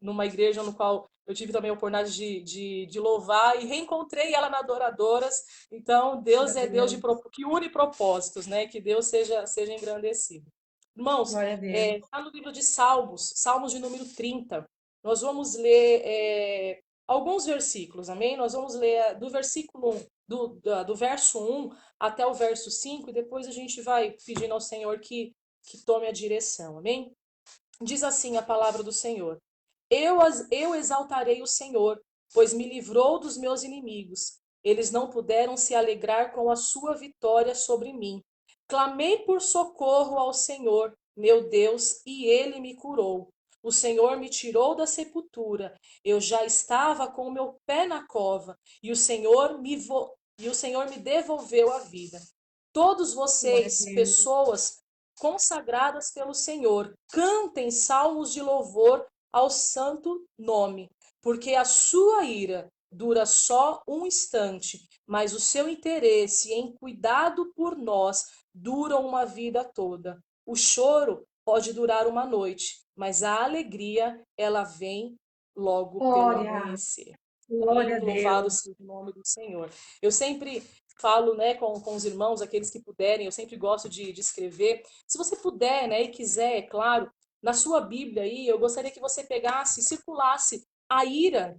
numa igreja no qual eu tive também a oportunidade de louvar e reencontrei ela na Adoradoras. Então, Deus Glória é a Deus Deus. que une propósitos, né? Que Deus seja engrandecido. Irmãos, Glória a Deus. está no livro de Salmos, Salmos de número 30. Nós vamos ler alguns versículos, amém? Nós vamos ler do versículo 1, do verso 1 até o verso 5, e depois a gente vai pedindo ao Senhor que tome a direção, amém? Diz assim a palavra do Senhor: eu exaltarei o Senhor, pois me livrou dos meus inimigos. Eles não puderam se alegrar com a sua vitória sobre mim. Clamei por socorro ao Senhor, meu Deus, e ele me curou. O Senhor me tirou da sepultura. Eu já estava com o meu pé na cova, e o Senhor me devolveu a vida. Todos Glória a vocês, Deus. pessoas consagradas pelo Senhor, cantem salmos de louvor ao santo nome, porque a sua ira dura só um instante, mas o seu interesse em cuidado por nós dura uma vida toda. O choro pode durar uma noite, mas a alegria, ela vem logo pelo Glória. amanhecer. Glória Amém? a Louvado Deus. seja o nome do Senhor. Eu sempre falo, né, com os irmãos, aqueles que puderem, eu sempre gosto de escrever. Se você puder, né, e quiser, é claro, na sua Bíblia aí, eu gostaria que você pegasse, circulasse a ira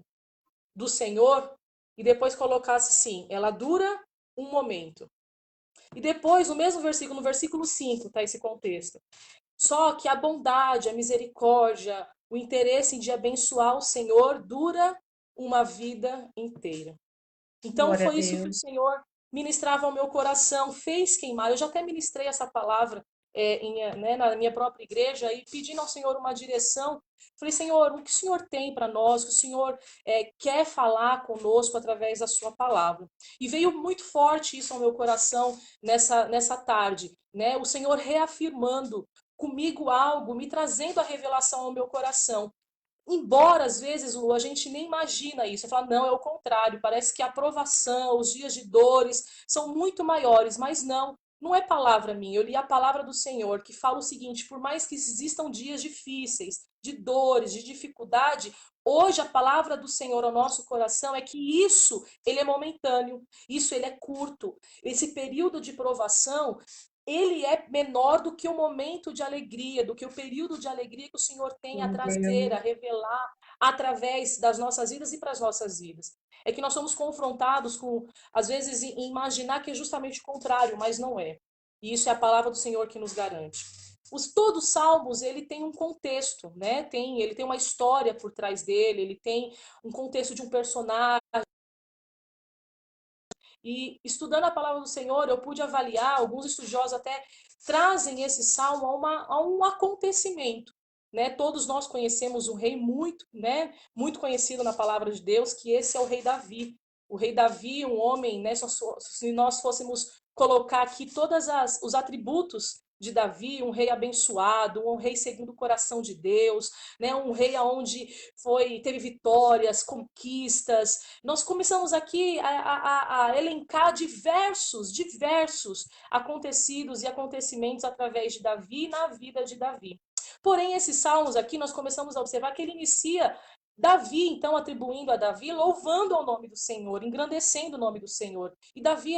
do Senhor e depois colocasse assim, ela dura um momento. E depois, no mesmo versículo, no versículo 5, tá esse contexto. Só que a bondade, a misericórdia, o interesse de abençoar o Senhor dura uma vida inteira. Então Glória a foi isso que o Deus. Senhor ministrava ao meu coração, fez queimar. Eu já até ministrei essa palavra né, na minha própria igreja e pedindo ao Senhor uma direção. Falei, Senhor, o que o Senhor tem para nós? O que o Senhor quer falar conosco através da sua palavra? E veio muito forte isso ao meu coração nessa tarde, né? O Senhor reafirmando comigo algo, me trazendo a revelação ao meu coração. Embora, às vezes, Lu, a gente nem imagina isso. Você fala, não, é o contrário. Parece que a provação, os dias de dores são muito maiores. Mas não, não é palavra minha. Eu li a palavra do Senhor, que fala o seguinte: por mais que existam dias difíceis, de dores, de dificuldade, hoje a palavra do Senhor ao nosso coração é que isso, ele é momentâneo. Isso, ele é curto. Esse período de provação, ele é menor do que o momento de alegria, do que o período de alegria que o Senhor tem a Meu trazer, Deus. a revelar, através das nossas vidas e para as nossas vidas. É que nós somos confrontados com, às vezes, em imaginar que é justamente o contrário, mas não é. E isso é a palavra do Senhor que nos garante. Todos os salmos, ele tem um contexto, né? Ele tem uma história por trás dele, ele tem um contexto de um personagem. E estudando a palavra do Senhor, eu pude avaliar, alguns estudiosos até trazem esse salmo a um acontecimento. Né? Todos nós conhecemos um rei muito, né, muito conhecido na palavra de Deus, que esse é o rei Davi. O rei Davi, um homem, né, se nós fôssemos colocar aqui todos os atributos de Davi, um rei abençoado, um rei segundo o coração de Deus, né, um rei onde teve vitórias, conquistas. Nós começamos aqui a elencar diversos acontecidos e acontecimentos através de Davi na vida de Davi. Porém, esses salmos aqui, nós começamos a observar que ele inicia Davi, então, atribuindo a Davi, louvando ao nome do Senhor, engrandecendo o nome do Senhor. E Davi,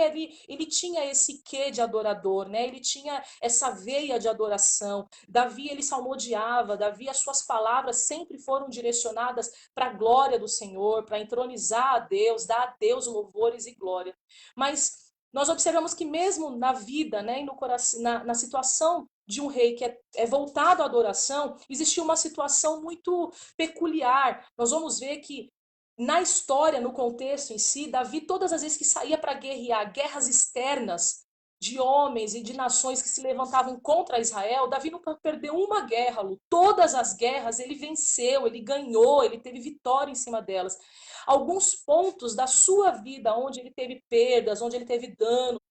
ele tinha esse quê de adorador, né? Ele tinha essa veia de adoração. Davi, ele salmodiava, Davi, as suas palavras sempre foram direcionadas para a glória do Senhor, para entronizar a Deus, dar a Deus louvores e glória. Mas nós observamos que mesmo na vida, né, e no coração, na situação de um rei que é voltado à adoração, existia uma situação muito peculiar. Nós vamos ver que na história, no contexto em si, Davi, todas as vezes que saía para guerrear, guerras externas de homens e de nações que se levantavam contra Israel, Davi nunca perdeu uma guerra, Lu. Todas as guerras ele venceu, ele ganhou, ele teve vitória em cima delas. Alguns pontos da sua vida onde ele teve perdas, onde ele teve danos,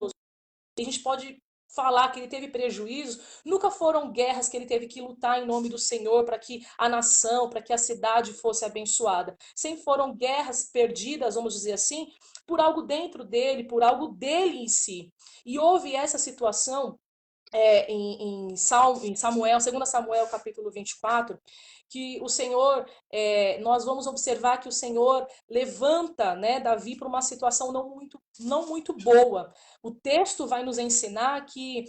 a gente pode falar que ele teve prejuízos, nunca foram guerras que ele teve que lutar em nome do Senhor para que a nação, para que a cidade fosse abençoada. Sempre foram guerras perdidas, vamos dizer assim, por algo dentro dele, por algo dele em si. E houve essa situação em Samuel, 2 Samuel capítulo 24, que o Senhor, nós vamos observar que o Senhor levanta, né, Davi para uma situação não muito boa. O texto vai nos ensinar que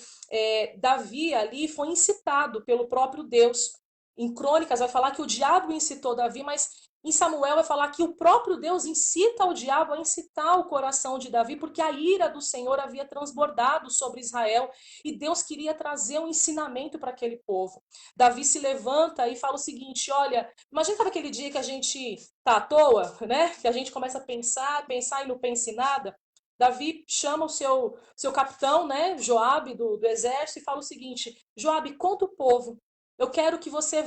Davi ali foi incitado pelo próprio Deus. Em Crônicas vai falar que o diabo incitou Davi, mas em Samuel vai falar que o próprio Deus incita o diabo a incitar o coração de Davi, porque a ira do Senhor havia transbordado sobre Israel e Deus queria trazer um ensinamento para aquele povo. Davi se levanta e fala o seguinte: olha, imagina sabe aquele dia que a gente tá à toa, né? Que a gente começa a pensar e não pensa em nada. Davi chama o seu capitão, né, Joabe, do exército, e fala o seguinte: Joabe, conta o povo. Eu quero que você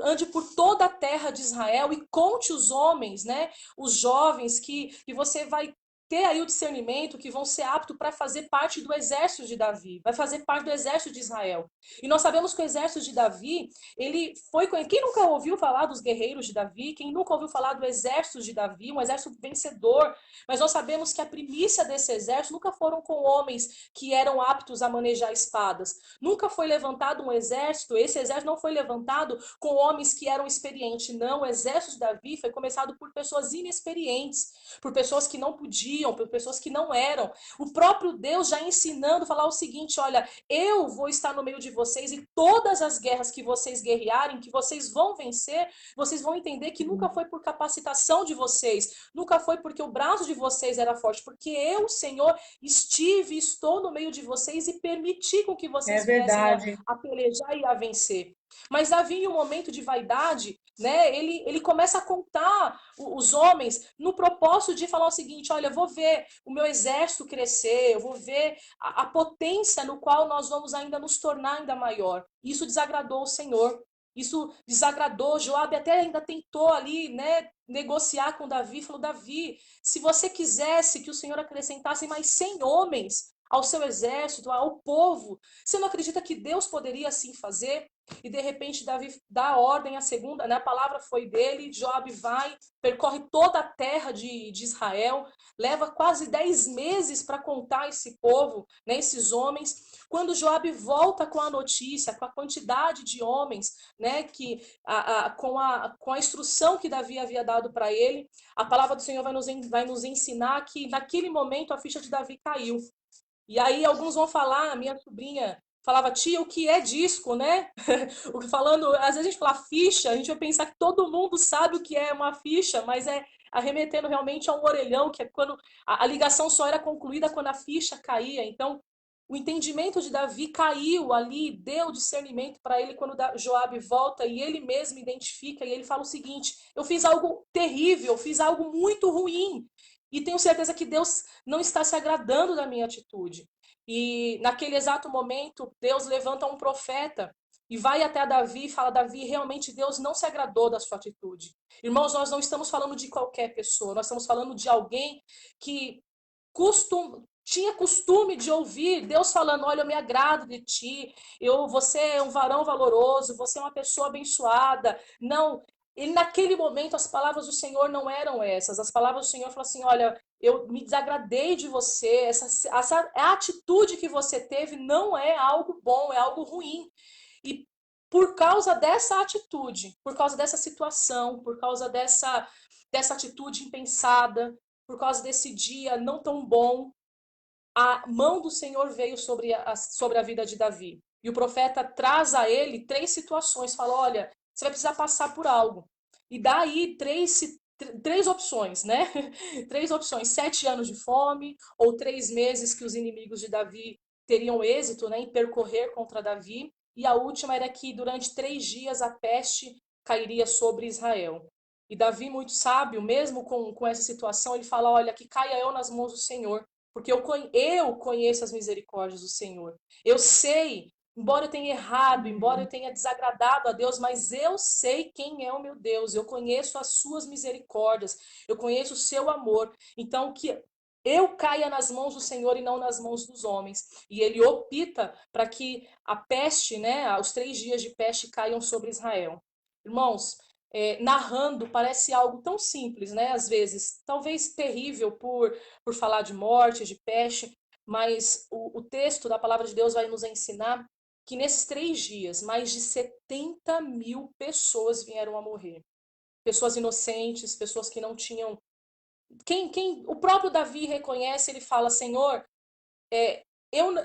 ande por toda a terra de Israel e conte os homens, né, os jovens, que você vai ter aí o discernimento, que vão ser aptos para fazer parte do exército de Davi, vai fazer parte do exército de Israel. E nós sabemos que o exército de Davi, ele foi... Quem nunca ouviu falar dos guerreiros de Davi? Quem nunca ouviu falar do exército de Davi? Um exército vencedor. Mas nós sabemos que a primícia desse exército nunca foram com homens que eram aptos a manejar espadas. Nunca foi levantado um exército, esse exército não foi levantado com homens que eram experientes. Não, o exército de Davi foi começado por pessoas inexperientes, por pessoas que não podiam, por pessoas que não eram. O próprio Deus já ensinando, falar o seguinte: olha, eu vou estar no meio de vocês e todas as guerras que vocês guerrearem, que vocês vão vencer, vocês vão entender que nunca foi por capacitação de vocês, nunca foi porque o braço de vocês era forte, porque eu, Senhor, estou no meio de vocês e permiti com que vocês viessem a pelejar e a vencer. Mas Davi, em um momento de vaidade, né, ele começa a contar os homens no propósito de falar o seguinte: olha, eu vou ver o meu exército crescer, eu vou ver a potência no qual nós vamos ainda nos tornar ainda maior. Isso desagradou o Senhor. Isso desagradou. Joabe até ainda tentou ali, né, negociar com Davi, falou: Davi, se você quisesse que o Senhor acrescentasse mais 100 homens ao seu exército, ao povo, você não acredita que Deus poderia assim fazer? E de repente Davi dá a ordem, a segunda, né, a palavra foi dele, Joabe vai, percorre toda a terra de Israel, leva quase 10 meses para contar esse povo, né, esses homens. Quando Joabe volta com a notícia, com a quantidade de homens, né, com a instrução que Davi havia dado para ele, a palavra do Senhor vai nos ensinar que naquele momento a ficha de Davi caiu. E aí alguns vão falar, a minha sobrinha falava, tia, o que é disco, né? Falando, às vezes a gente fala ficha, a gente vai pensar que todo mundo sabe o que é uma ficha, mas é arremetendo realmente a um orelhão, que é quando a ligação só era concluída quando a ficha caía. Então, o entendimento de Davi caiu ali, deu discernimento para ele quando Joabe volta e ele mesmo identifica e ele fala o seguinte: eu fiz algo terrível, eu fiz algo muito ruim e tenho certeza que Deus não está se agradando da minha atitude. E naquele exato momento, Deus levanta um profeta e vai até Davi e fala: Davi, realmente Deus não se agradou da sua atitude. Irmãos, nós não estamos falando de qualquer pessoa, nós estamos falando de alguém que tinha costume de ouvir Deus falando: olha, eu me agrado de ti, você é um varão valoroso, você é uma pessoa abençoada. Não, ele naquele momento as palavras do Senhor não eram essas. As palavras do Senhor falam assim: olha, eu me desagradei de você, essa atitude que você teve não é algo bom, é algo ruim. E por causa dessa atitude, por causa dessa situação, por causa dessa atitude impensada, por causa desse dia não tão bom, a mão do Senhor veio sobre a vida de Davi. E o profeta traz a ele 3 situações, fala: olha, você vai precisar passar por algo. E dá aí três opções, né? 3 opções: 7 anos de fome, ou 3 meses que os inimigos de Davi teriam êxito, né, em percorrer contra Davi. E a última era que durante 3 dias a peste cairia sobre Israel. E Davi, muito sábio, mesmo com essa situação, ele fala: olha, que caia eu nas mãos do Senhor, porque eu conheço as misericórdias do Senhor. Eu sei, embora eu tenha errado, embora eu tenha desagradado a Deus, mas eu sei quem é o meu Deus. Eu conheço as suas misericórdias, eu conheço o seu amor. Então, que eu caia nas mãos do Senhor e não nas mãos dos homens. E ele opta para que a peste, né, os 3 dias de peste caiam sobre Israel. Irmãos, narrando parece algo tão simples, né? Às vezes, talvez terrível por falar de morte, de peste, mas o texto da palavra de Deus vai nos ensinar que nesses 3 dias, mais de 70 mil pessoas vieram a morrer. Pessoas inocentes, pessoas que não tinham. Quem o próprio Davi reconhece, ele fala: Senhor,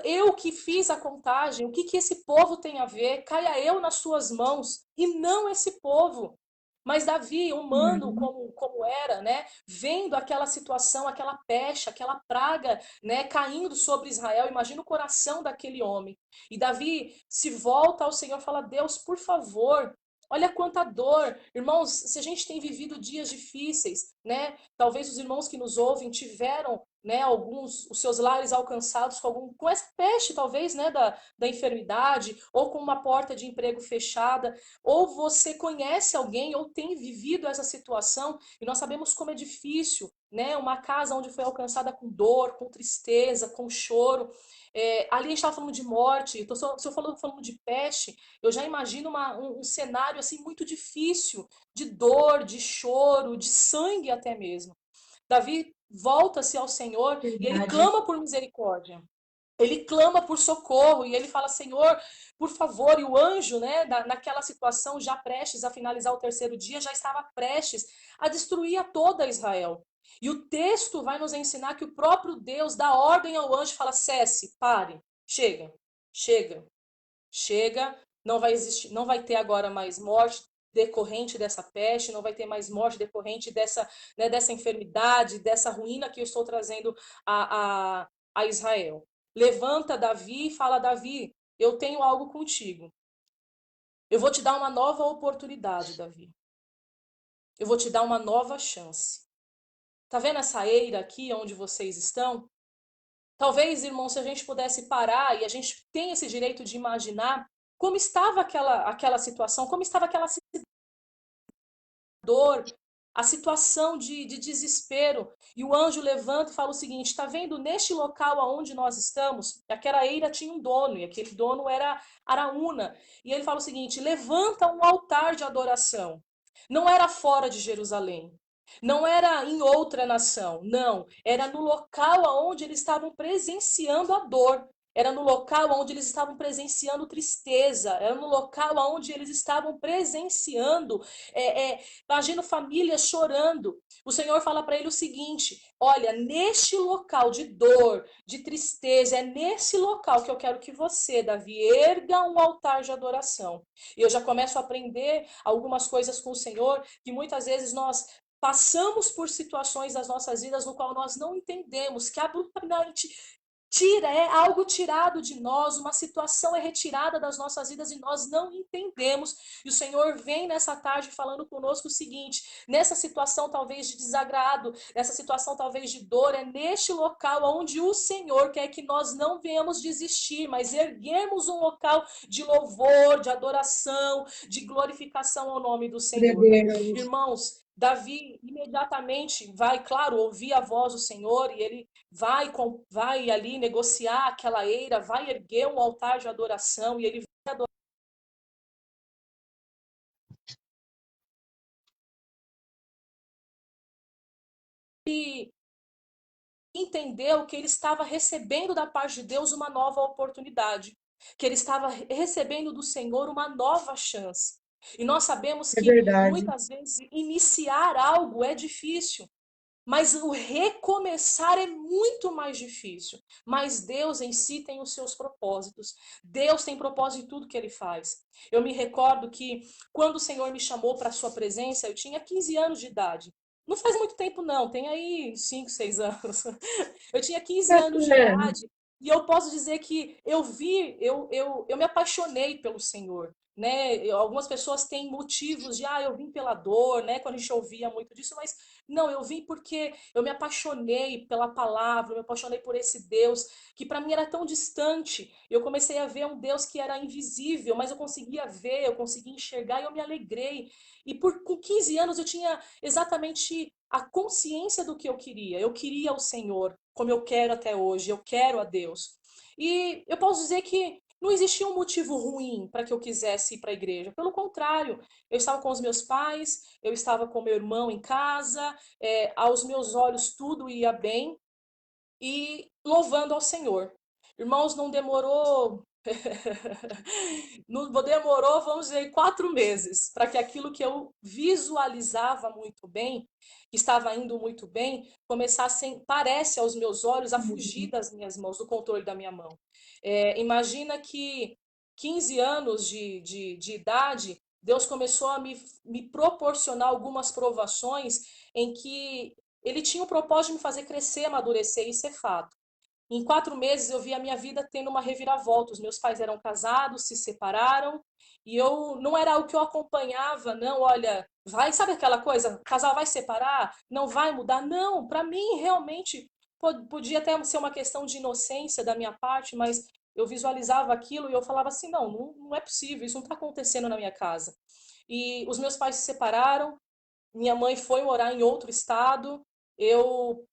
eu que fiz a contagem, o que esse povo tem a ver? Caia eu nas suas mãos e não esse povo. Mas Davi, humano como era, né, vendo aquela situação, aquela peste, aquela praga, né, caindo sobre Israel, imagina o coração daquele homem. E Davi se volta ao Senhor e fala: Deus, por favor, olha quanta dor. Irmãos, se a gente tem vivido dias difíceis, né, talvez os irmãos que nos ouvem tiveram, né, os seus lares alcançados com essa peste, talvez, né, da enfermidade, ou com uma porta de emprego fechada, ou você conhece alguém ou tem vivido essa situação e nós sabemos como é difícil, né? Uma casa onde foi alcançada com dor, com tristeza, com choro. Ali a gente estava falando de morte, então, se eu falando de peste, eu já imagino um cenário assim muito difícil, de dor, de choro, de sangue até mesmo. Davi volta-se ao Senhor e ele Verdade. clama por misericórdia. Ele clama por socorro e ele fala: Senhor, por favor. E o anjo, né, naquela situação, já prestes a finalizar o 3º dia, já estava prestes a destruir a toda Israel. E o texto vai nos ensinar que o próprio Deus dá ordem ao anjo e fala: cesse, pare, chega, chega, chega. Não vai existir, não vai ter agora mais morte decorrente dessa peste, não vai ter mais morte decorrente dessa, né, dessa enfermidade, dessa ruína que eu estou trazendo a Israel. Levanta Davi e fala: Davi, eu tenho algo contigo. Eu vou te dar uma nova oportunidade, Davi. Eu vou te dar uma nova chance. Tá vendo essa eira aqui onde vocês estão? Talvez, irmão, se a gente pudesse parar, e a gente tem esse direito de imaginar como estava aquela situação, como estava aquela dor, a situação de desespero. E o anjo levanta e fala o seguinte: está vendo, neste local aonde nós estamos, aquela eira tinha um dono, e aquele dono era Araúna. E ele fala o seguinte: levanta um altar de adoração. Não era fora de Jerusalém. Não era em outra nação, não. Era no local aonde eles estavam presenciando a dor. era no local onde eles estavam presenciando tristeza, era no local onde eles estavam presenciando, imagina famílias chorando. O Senhor fala para ele o seguinte: olha, neste local de dor, de tristeza, é nesse local que eu quero que você, Davi, erga um altar de adoração. E eu já começo a aprender algumas coisas com o Senhor, que muitas vezes nós passamos por situações das nossas vidas no qual nós não entendemos, que abruptamente é algo tirado de nós, uma situação é retirada das nossas vidas e nós não entendemos. E o Senhor vem nessa tarde falando conosco o seguinte: nessa situação talvez de desagrado, nessa situação talvez de dor, é neste local onde o Senhor quer que nós não venhamos desistir, mas erguemos um local de louvor, de adoração, de glorificação ao nome do Senhor. Irmãos, Davi imediatamente vai, claro, ouvir a voz do Senhor e ele vai ali negociar aquela eira, vai erguer um altar de adoração e ele vai adorar. E entendeu que ele estava recebendo da parte de Deus uma nova oportunidade, que ele estava recebendo do Senhor uma nova chance. E nós sabemos É que verdade. muitas vezes iniciar algo é difícil. Mas o recomeçar é muito mais difícil. Mas Deus em si tem os seus propósitos. Deus tem propósito em tudo que ele faz. Eu me recordo que quando o Senhor me chamou para a sua presença, eu tinha 15 anos de idade. Não faz muito tempo, não, tem aí 5, 6 anos. Eu tinha 15 anos de É, idade e eu posso dizer que eu me apaixonei pelo Senhor. Né? Algumas pessoas têm motivos de, eu vim pela dor, né? Quando a gente ouvia muito disso, mas não, eu vim porque eu me apaixonei pela palavra, eu me apaixonei por esse Deus que para mim era tão distante. Eu comecei a ver um Deus que era invisível, mas eu conseguia ver, eu conseguia enxergar e eu me alegrei. E com 15 anos eu tinha exatamente a consciência do que eu queria. Eu queria o Senhor, como eu quero até hoje, eu quero a Deus. E eu posso dizer que não existia um motivo ruim para que eu quisesse ir para a igreja. Pelo contrário, eu estava com os meus pais, eu estava com meu irmão em casa, aos meus olhos tudo ia bem e louvando ao Senhor. Irmãos, não demorou. Não demorou, vamos dizer, 4 meses para que aquilo que eu visualizava muito bem, que estava indo muito bem, começasse, parece aos meus olhos, a fugir das minhas mãos, do controle da minha mão. Imagina que 15 anos de idade, Deus começou a me proporcionar algumas provações em que Ele tinha o propósito de me fazer crescer, amadurecer, isso é fato. Em 4 meses eu vi a minha vida tendo uma reviravolta. Os meus pais eram casados, se separaram, e eu não era algo que eu acompanhava, não, olha, vai, sabe aquela coisa, o casal vai separar, não vai mudar? Não, para mim realmente podia até ser uma questão de inocência da minha parte, mas eu visualizava aquilo e eu falava assim, não é possível, isso não está acontecendo na minha casa. E os meus pais se separaram, minha mãe foi morar em outro estado, eu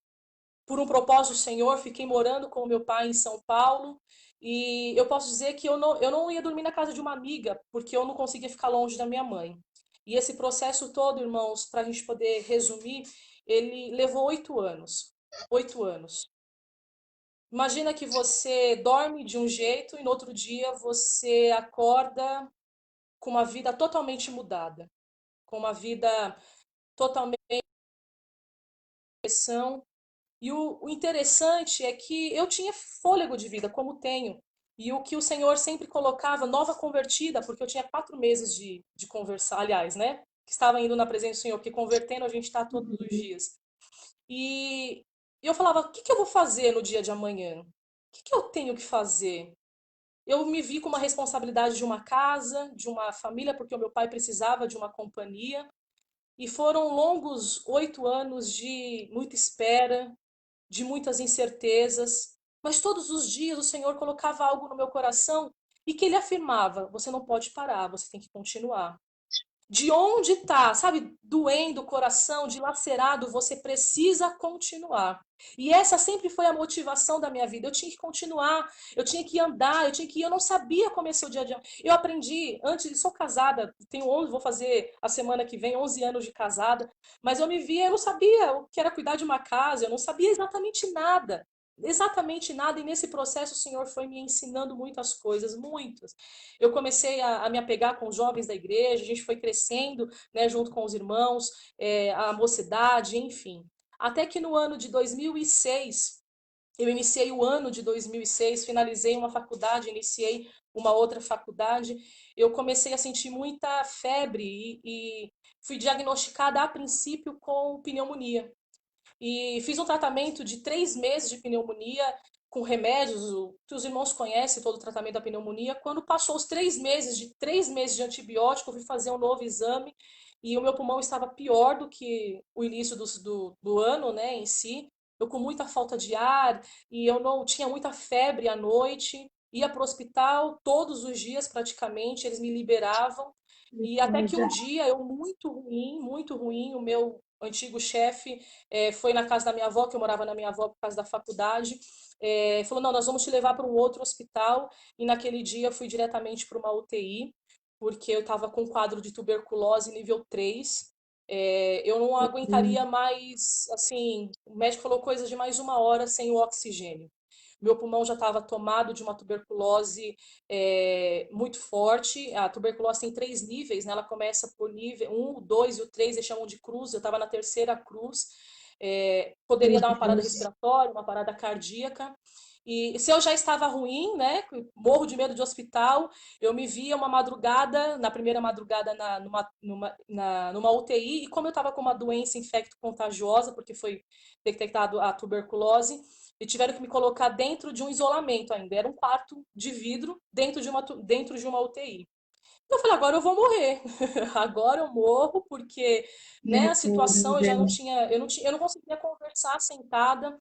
por um propósito do Senhor, fiquei morando com o meu pai em São Paulo. E eu posso dizer que eu não ia dormir na casa de uma amiga, porque eu não conseguia ficar longe da minha mãe. E esse processo todo, irmãos, para a gente poder resumir, ele levou 8 anos. 8 anos. Imagina que você dorme de um jeito e no outro dia você acorda com uma vida totalmente mudada, com uma vida totalmente e o interessante é que eu tinha fôlego de vida, como tenho. E o que o Senhor sempre colocava, nova convertida, porque eu tinha 4 meses de conversar, aliás, né? Que estava indo na presença do Senhor, porque convertendo a gente está todos os dias. E eu falava, o que que eu vou fazer no dia de amanhã? O que que eu tenho que fazer? Eu me vi com uma responsabilidade de uma casa, de uma família, porque o meu pai precisava de uma companhia. E foram longos 8 anos de muita espera, de muitas incertezas, mas todos os dias o Senhor colocava algo no meu coração e que ele afirmava: você não pode parar, você tem que continuar. De onde está, sabe, doendo o coração, dilacerado, você precisa continuar. E essa sempre foi a motivação da minha vida. Eu tinha que continuar, eu tinha que andar, eu tinha que ir. Eu não sabia como ia ser o dia a dia. Eu aprendi, antes, sou casada, tenho 11, vou fazer a semana que vem 11 anos de casada, mas eu me via, eu não sabia o que era cuidar de uma casa, eu não sabia exatamente nada. exatamente nada, e nesse processo o Senhor foi me ensinando muitas coisas, muitas. Eu comecei a me apegar com os jovens da igreja, a gente foi crescendo, né, junto com os irmãos, a mocidade, enfim. Até que no ano de 2006, eu iniciei o ano de 2006, finalizei uma faculdade, iniciei uma outra faculdade, eu comecei a sentir muita febre e fui diagnosticada a princípio com pneumonia. E fiz um tratamento de 3 meses de pneumonia com remédios, que os irmãos conhecem todo o tratamento da pneumonia. Quando passou os 3 meses, de 3 meses de antibiótico, eu fui fazer um novo exame e o meu pulmão estava pior do que o início do ano, né, em si. Eu com muita falta de ar e eu não tinha muita febre à noite. Ia para o hospital todos os dias praticamente, eles me liberavam. E até que um dia, eu muito ruim, o meu antigo chefe foi na casa da minha avó, que eu morava na minha avó por causa da faculdade, falou, não, nós vamos te levar para um outro hospital, e naquele dia eu fui diretamente para uma UTI, porque eu estava com um quadro de tuberculose nível 3. Eu não aguentaria mais, assim, o médico falou coisa de mais 1 hora sem o oxigênio. Meu pulmão já estava tomado de uma tuberculose muito forte. A tuberculose tem 3 níveis, né? Ela começa por nível 1, o 2 e o 3, eles chamam de cruz. Eu estava na terceira cruz. Poderia Meu dar uma parada Deus. respiratória, uma parada cardíaca. E se eu já estava ruim, né, morro de medo de hospital, eu me via uma madrugada, na primeira madrugada numa UTI, e como eu estava com uma doença infecto-contagiosa, porque foi detectado a tuberculose, e tiveram que me colocar dentro de um isolamento ainda. Era um quarto de vidro dentro de uma UTI. Eu falei, agora eu vou morrer. Agora eu morro, porque, né, Meu a situação eu já não Deus. tinha, eu não conseguia conversar sentada.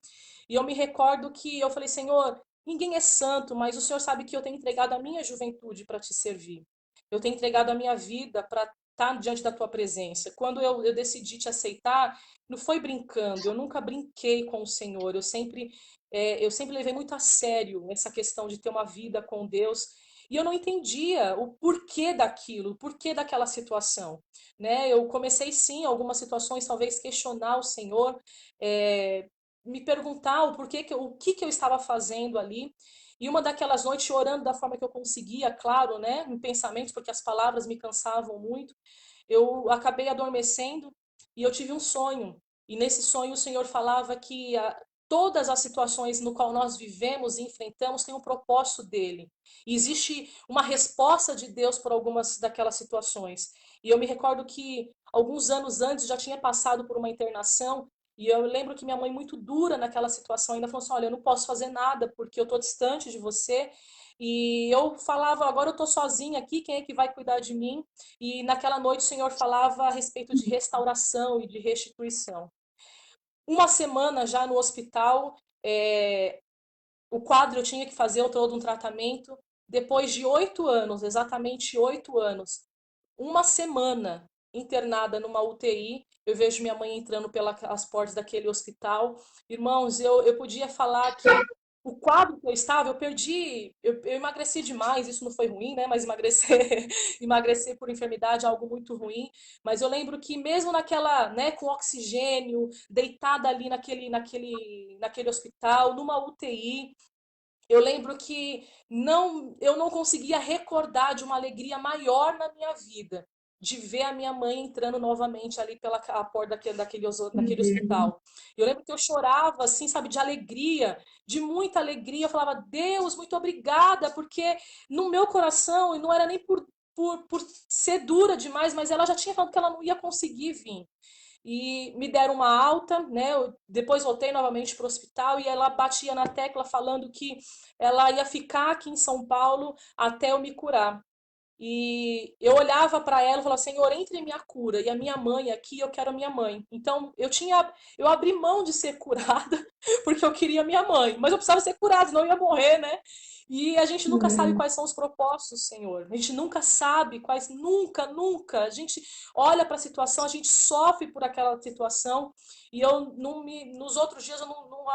E eu me recordo que eu falei, Senhor, ninguém é santo, mas o Senhor sabe que eu tenho entregado a minha juventude para te servir. Eu tenho entregado a minha vida para estar diante da tua presença. Quando eu decidi te aceitar, não foi brincando, eu nunca brinquei com o Senhor. Eu sempre levei muito a sério essa questão de ter uma vida com Deus. E eu não entendia o porquê daquilo, o porquê daquela situação, né? Eu comecei sim, algumas situações, talvez questionar o Senhor, é, me perguntar o que que eu estava fazendo ali. E uma daquelas noites, orando da forma que eu conseguia, claro, né, em pensamentos, porque as palavras me cansavam muito, eu acabei adormecendo e eu tive um sonho. E nesse sonho o Senhor falava que todas as situações no qual nós vivemos e enfrentamos têm um propósito dele. E existe uma resposta de Deus por algumas daquelas situações. E eu me recordo que alguns anos antes já tinha passado por uma internação e eu lembro que minha mãe, muito dura naquela situação, ainda falou assim: olha, eu não posso fazer nada porque eu estou distante de você. E eu falava: agora eu estou sozinha aqui, quem é que vai cuidar de mim? E naquela noite o Senhor falava a respeito de restauração e de restituição. Uma semana já no hospital, o quadro eu tinha que fazer todo um tratamento. Depois de 8 anos, exatamente 8 anos, uma semana internada numa UTI, eu vejo minha mãe entrando pelas portas daquele hospital. Irmãos, eu podia falar que o quadro que eu estava, eu perdi, eu emagreci demais, isso não foi ruim, né? Mas emagrecer, emagrecer por enfermidade é algo muito ruim. Mas eu lembro que mesmo naquela, né, com oxigênio, deitada ali naquele hospital, numa UTI, eu lembro que eu não conseguia recordar de uma alegria maior na minha vida, de ver a minha mãe entrando novamente ali pela a porta Meu daquele Deus. hospital. Eu lembro que eu chorava, assim, sabe, de alegria, de muita alegria. Eu falava, Deus, muito obrigada, porque no meu coração, e não era nem por ser dura demais, mas ela já tinha falado que ela não ia conseguir vir e me deram uma alta, né? Eu depois voltei novamente para o hospital e ela batia na tecla falando que ela ia ficar aqui em São Paulo até eu me curar. E eu olhava para ela e falava: Senhor, entre em minha cura e a minha mãe aqui, eu quero a minha mãe. Então eu abri mão de ser curada porque eu queria a minha mãe, mas eu precisava ser curada, senão eu ia morrer, né? E a gente nunca sabe quais são os propósitos, Senhor. A gente nunca sabe quais, nunca. A gente olha para a situação, a gente sofre por aquela situação. E eu nos outros dias eu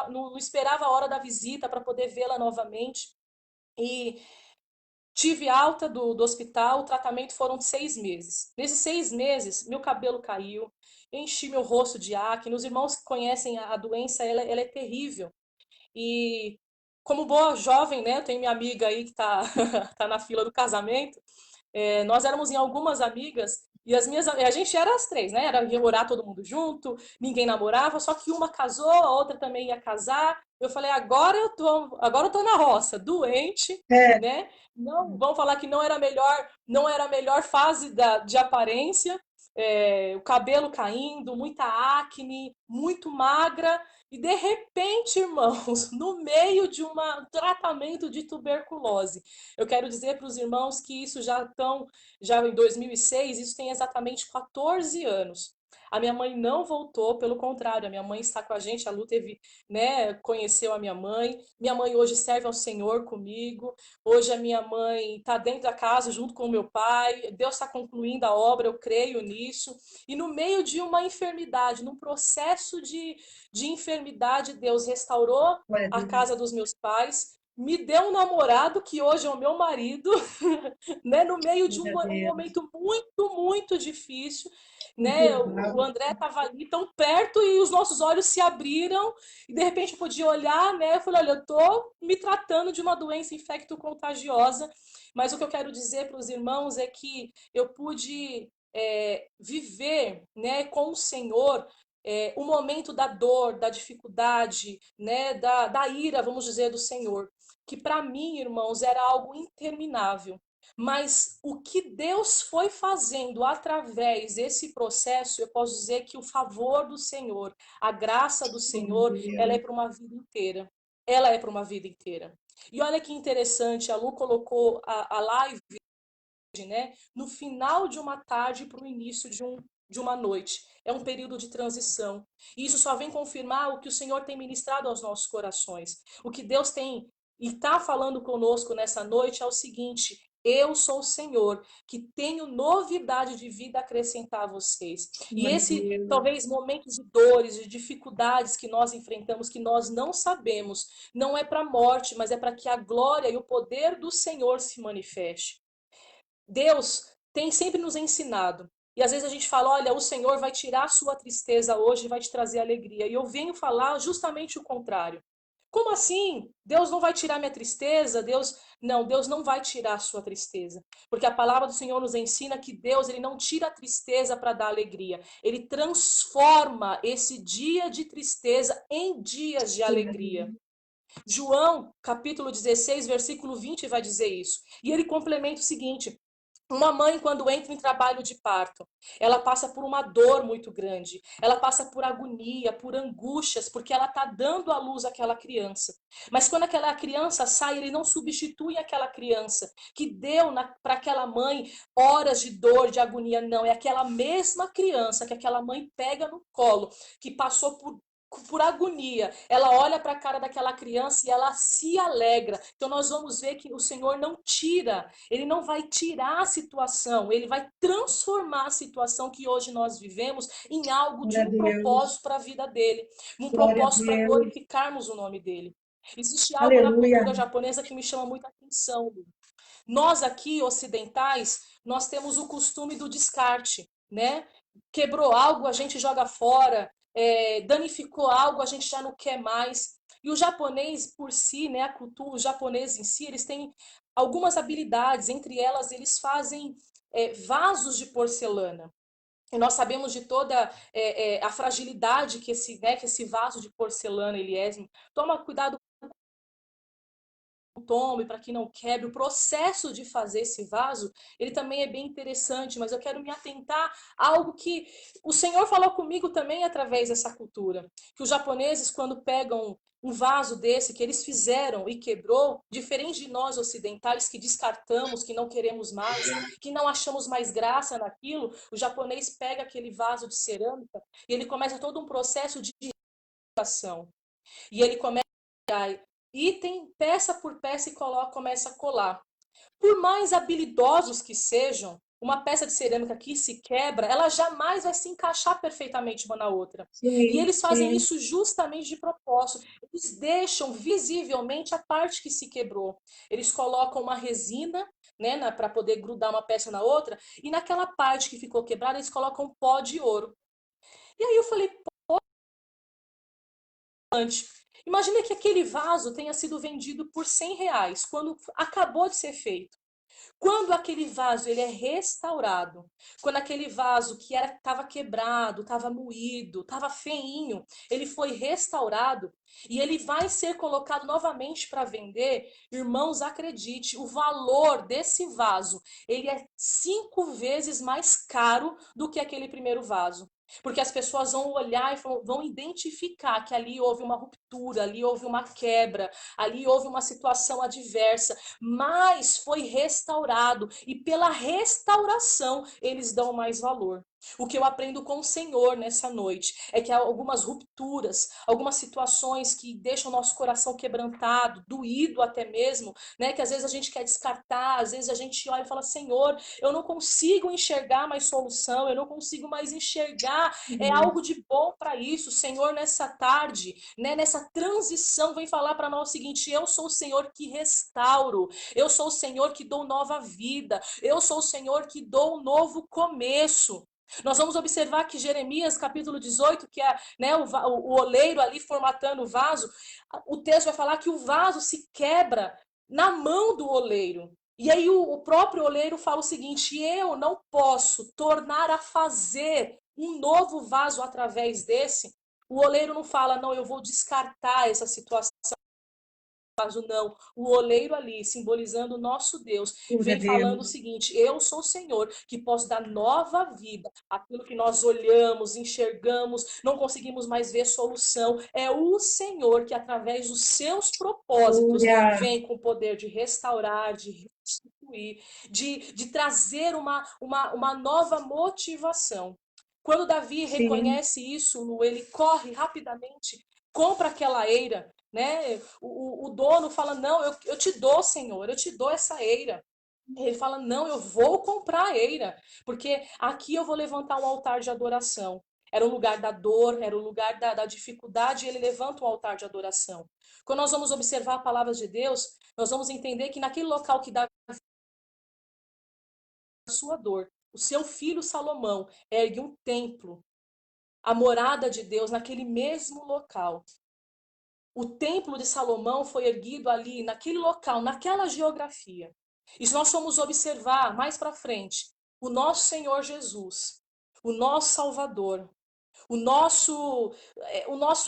não esperava a hora da visita para poder vê-la novamente. E tive alta do hospital, o tratamento foram 6 meses. Nesses 6 meses, meu cabelo caiu, enchi meu rosto de acne. Os irmãos que conhecem a doença, ela é terrível. E como boa jovem, né, eu tenho minha amiga aí que tá, tá na fila do casamento, nós éramos em algumas amigas e a gente era as três, né? Era ia orar todo mundo junto, ninguém namorava, só que uma casou, a outra também ia casar. Eu falei, agora eu tô na roça, doente, É, né? Não, vamos falar que não era a melhor fase de aparência, o cabelo caindo, muita acne, muito magra. E de repente, irmãos, no meio de um tratamento de tuberculose, eu quero dizer para os irmãos que isso já em 2006, isso tem exatamente 14 anos. A minha mãe não voltou, pelo contrário, a minha mãe está com a gente, a Lu teve, né, conheceu a minha mãe. Minha mãe hoje serve ao Senhor comigo. Hoje a minha mãe está dentro da casa junto com o meu pai. Deus está concluindo a obra, eu creio nisso. E no meio de uma enfermidade, num processo de enfermidade, Deus restaurou glória a a Deus. casa dos meus pais, me deu um namorado que hoje é o meu marido, né, no meio de Glória a um Deus. momento muito, muito difícil, né? O Incrível. André estava ali tão perto e os nossos olhos se abriram e de repente eu podia olhar, né? Eu falei, olha, eu tô me tratando de uma doença infecto-contagiosa, mas o que eu quero dizer para os irmãos é que eu pude viver, né, com o Senhor o momento da dor, da dificuldade, né, da ira, vamos dizer, do Senhor, que para mim, irmãos, era algo interminável. Mas o que Deus foi fazendo através desse processo, eu posso dizer que o favor do Senhor, a graça do Glória Senhor, a ela é Deus. para uma vida inteira. Ela é para uma vida inteira. E olha que interessante, a Lu colocou a live, né, no final de uma tarde para o início de uma noite. É um período de transição. E isso só vem confirmar o que o Senhor tem ministrado aos nossos corações. O que Deus tem e está falando conosco nessa noite é o seguinte: eu sou o Senhor, que tenho novidade de vida a acrescentar a vocês. E Glória a esse, Deus. talvez, momentos de dores, de dificuldades que nós enfrentamos, que nós não sabemos, não é para a morte, mas é para que a glória e o poder do Senhor se manifeste. Deus tem sempre nos ensinado. E às vezes a gente fala, olha, o Senhor vai tirar a sua tristeza hoje e vai te trazer alegria. E eu venho falar justamente o contrário. Como assim? Deus não vai tirar minha tristeza? Deus não vai tirar a sua tristeza. Porque a palavra do Senhor nos ensina que Deus, ele não tira a tristeza para dar alegria. Ele transforma esse dia de tristeza em dias de Glória a alegria. Deus. João, capítulo 16, versículo 20 vai dizer isso. E ele complementa o seguinte: uma mãe, quando entra em trabalho de parto, ela passa por uma dor muito grande, ela passa por agonia, por angústias, porque ela está dando à luz aquela criança. Mas quando aquela criança sai, ele não substitui aquela criança que deu para aquela mãe horas de dor, de agonia, não. É aquela mesma criança que aquela mãe pega no colo, que passou por agonia, ela olha para a cara daquela criança e ela se alegra. Então nós vamos ver que o Senhor não tira, ele não vai tirar a situação, ele vai transformar a situação que hoje nós vivemos em algo de Glória a um Deus. propósito para a vida dele, um Glória a propósito para Deus. glorificarmos o nome dele. Existe algo na Aleluia. cultura japonesa que me chama muita atenção. Nós aqui, ocidentais, nós temos o costume do descarte, né? Quebrou algo, a gente joga fora, danificou algo, a gente já não quer mais. E o japonês por si, né, a cultura, o japonês em si, eles têm algumas habilidades, entre elas eles fazem vasos de porcelana. E nós sabemos de toda a fragilidade que esse vaso de porcelana ele é. Toma cuidado, tome, para que não quebre. O processo de fazer esse vaso, ele também é bem interessante, mas eu quero me atentar a algo que o Senhor falou comigo também através dessa cultura, que os japoneses, quando pegam um vaso desse que eles fizeram e quebrou, diferente de nós ocidentais que descartamos, que não queremos mais, que não achamos mais graça naquilo, o japonês pega aquele vaso de cerâmica e ele começa todo um processo de ação. E ele começa item, peça por peça, e começa a colar. Por mais habilidosos que sejam, uma peça de cerâmica que se quebra, ela jamais vai se encaixar perfeitamente uma na outra. E Sim, eles fazem sim. isso justamente de propósito. Eles deixam visivelmente a parte que se quebrou. Eles colocam uma resina, né, para poder grudar uma peça na outra, e naquela parte que ficou quebrada, eles colocam pó de ouro. E aí eu falei, Imagina que aquele vaso tenha sido vendido por R$ 100 quando acabou de ser feito. Quando aquele vaso ele é restaurado, quando aquele vaso que estava quebrado, estava moído, estava feinho, ele foi restaurado e ele vai ser colocado novamente para vender, irmãos, acredite, o valor desse vaso ele é 5 vezes mais caro do que aquele primeiro vaso. Porque as pessoas vão olhar e vão identificar que ali houve uma ruptura, ali houve uma quebra, ali houve uma situação adversa, mas foi restaurado e pela restauração eles dão mais valor. O que eu aprendo com o Senhor nessa noite é que há algumas rupturas, algumas situações que deixam o nosso coração quebrantado, doído até mesmo, né? Que às vezes a gente quer descartar, às vezes a gente olha e fala: Senhor, eu não consigo enxergar mais solução, eu não consigo mais enxergar algo de bom para isso. Senhor, nessa tarde, né? Nessa transição, vem falar para nós o seguinte: eu sou o Senhor que restauro, eu sou o Senhor que dou nova vida, eu sou o Senhor que dou um novo começo. Nós vamos observar que Jeremias, capítulo 18, que é, né, o oleiro ali formatando o vaso, o texto vai falar que o vaso se quebra na mão do oleiro. E aí o próprio oleiro fala o seguinte: eu não posso tornar a fazer um novo vaso através desse. O oleiro não fala: não, eu vou descartar essa situação. Caso não, o oleiro ali, simbolizando o nosso Deus, Glória a vem falando o Deus. seguinte: eu sou o Senhor que posso dar nova vida. Aquilo que nós olhamos, enxergamos, não conseguimos mais ver solução. É o Senhor que, através dos seus propósitos, Glória. vem com o poder de restaurar, de restituir, de trazer uma nova motivação. Quando Davi Sim. reconhece isso, ele corre rapidamente, compra aquela eira, né? O dono fala: não, eu te dou, Senhor, eu te dou essa eira. Ele fala: não, eu vou comprar a eira, porque aqui eu vou levantar um altar de adoração. Era o lugar da dor, era o lugar da dificuldade, e ele levanta um altar de adoração. Quando nós vamos observar a palavra de Deus, nós vamos entender que naquele local que dá a sua dor, o seu filho Salomão ergue um templo, a morada de Deus naquele mesmo local. O templo de Salomão foi erguido ali, naquele local, naquela geografia. E se nós formos observar mais para frente, o nosso Senhor Jesus, o nosso Salvador, o nosso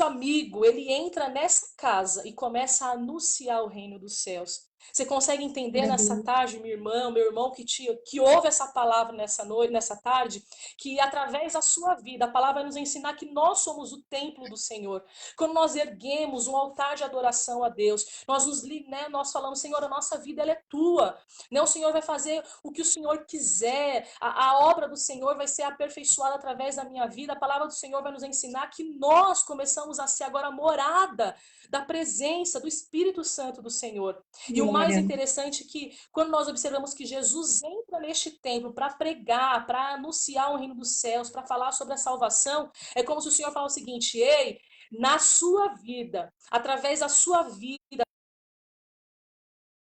amigo, ele entra nessa casa e começa a anunciar o reino dos céus. Você consegue entender Glória a nessa Deus. tarde, minha irmã, meu irmão que ouve essa palavra nessa noite, nessa tarde, que através da sua vida, a palavra vai nos ensinar que nós somos o templo do Senhor. Quando nós erguemos um altar de adoração a Deus, nós falamos: Senhor, a nossa vida ela é tua. Né? O Senhor vai fazer o que o Senhor quiser. A obra do Senhor vai ser aperfeiçoada através da minha vida. A palavra do Senhor vai nos ensinar que nós começamos a ser agora morada da presença do Espírito Santo do Senhor. E o mais Glória. interessante é que quando nós observamos que Jesus entra neste templo para pregar, para anunciar o reino dos céus, para falar sobre a salvação, é como se o Senhor falasse o seguinte: ei, na sua vida, através da sua vida,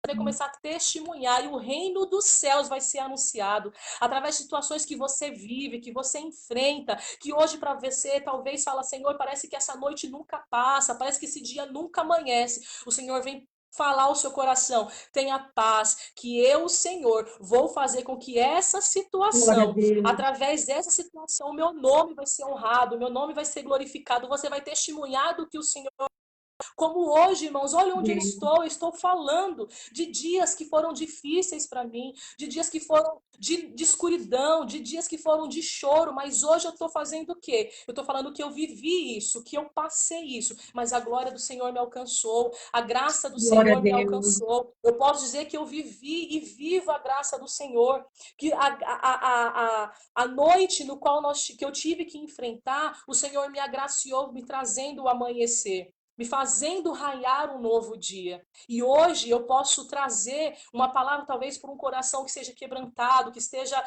vai começar a testemunhar e o reino dos céus vai ser anunciado através de situações que você vive, que você enfrenta, que hoje para você talvez fala: Senhor, parece que essa noite nunca passa, parece que esse dia nunca amanhece. O Senhor vem falar ao seu coração: tenha paz, que eu, Senhor, vou fazer com que essa Glória a situação, Deus. através dessa situação, o meu nome vai ser honrado, o meu nome vai ser glorificado, você vai testemunhar do que o Senhor. Como hoje, irmãos, olha onde eu estou falando de dias que foram difíceis para mim, de dias que foram de escuridão, de dias que foram de choro, mas hoje eu estou fazendo o quê? Eu estou falando que eu vivi isso, que eu passei isso, mas a glória do Senhor me alcançou, a graça do Glória a Senhor me Deus. alcançou. Eu posso dizer que eu vivi e vivo a graça do Senhor, que a noite no qual que eu tive que enfrentar, o Senhor me agraciou, me trazendo o amanhecer, me fazendo raiar um novo dia. E hoje eu posso trazer uma palavra talvez por um coração que seja quebrantado, que esteja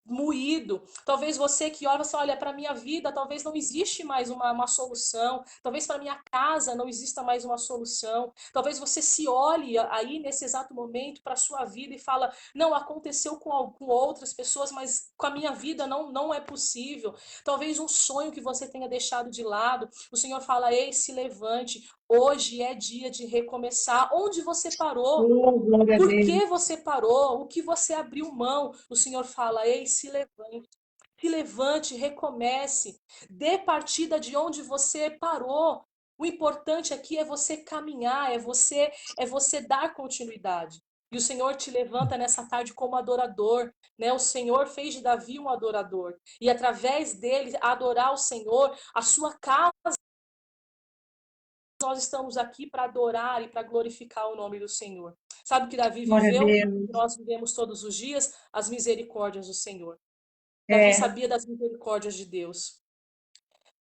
moído. Talvez você que olha, você olha, para minha vida, talvez não existe mais uma solução. Talvez para minha casa não exista mais uma solução. Talvez você se olhe aí nesse exato momento para a sua vida e fala: não, aconteceu com outras pessoas, mas com a minha vida não é possível. Talvez um sonho que você tenha deixado de lado, o Senhor fala: ei, se levante. Hoje é dia de recomeçar. Onde você parou? Oh, glória a Por Deus. que você parou? O que você abriu mão? O Senhor fala: ei, se levante. Se levante, recomece. Dê partida de onde você parou. O importante aqui é você caminhar, é você dar continuidade. E o Senhor te levanta nessa tarde como adorador, né? O Senhor fez de Davi um adorador. E através dele adorar o Senhor, a sua casa, nós estamos aqui para adorar e para glorificar o nome do Senhor. Sabe o que Davi Glória a viveu? Deus. Que nós vivemos todos os dias as misericórdias do Senhor. Davi É, sabia das misericórdias de Deus.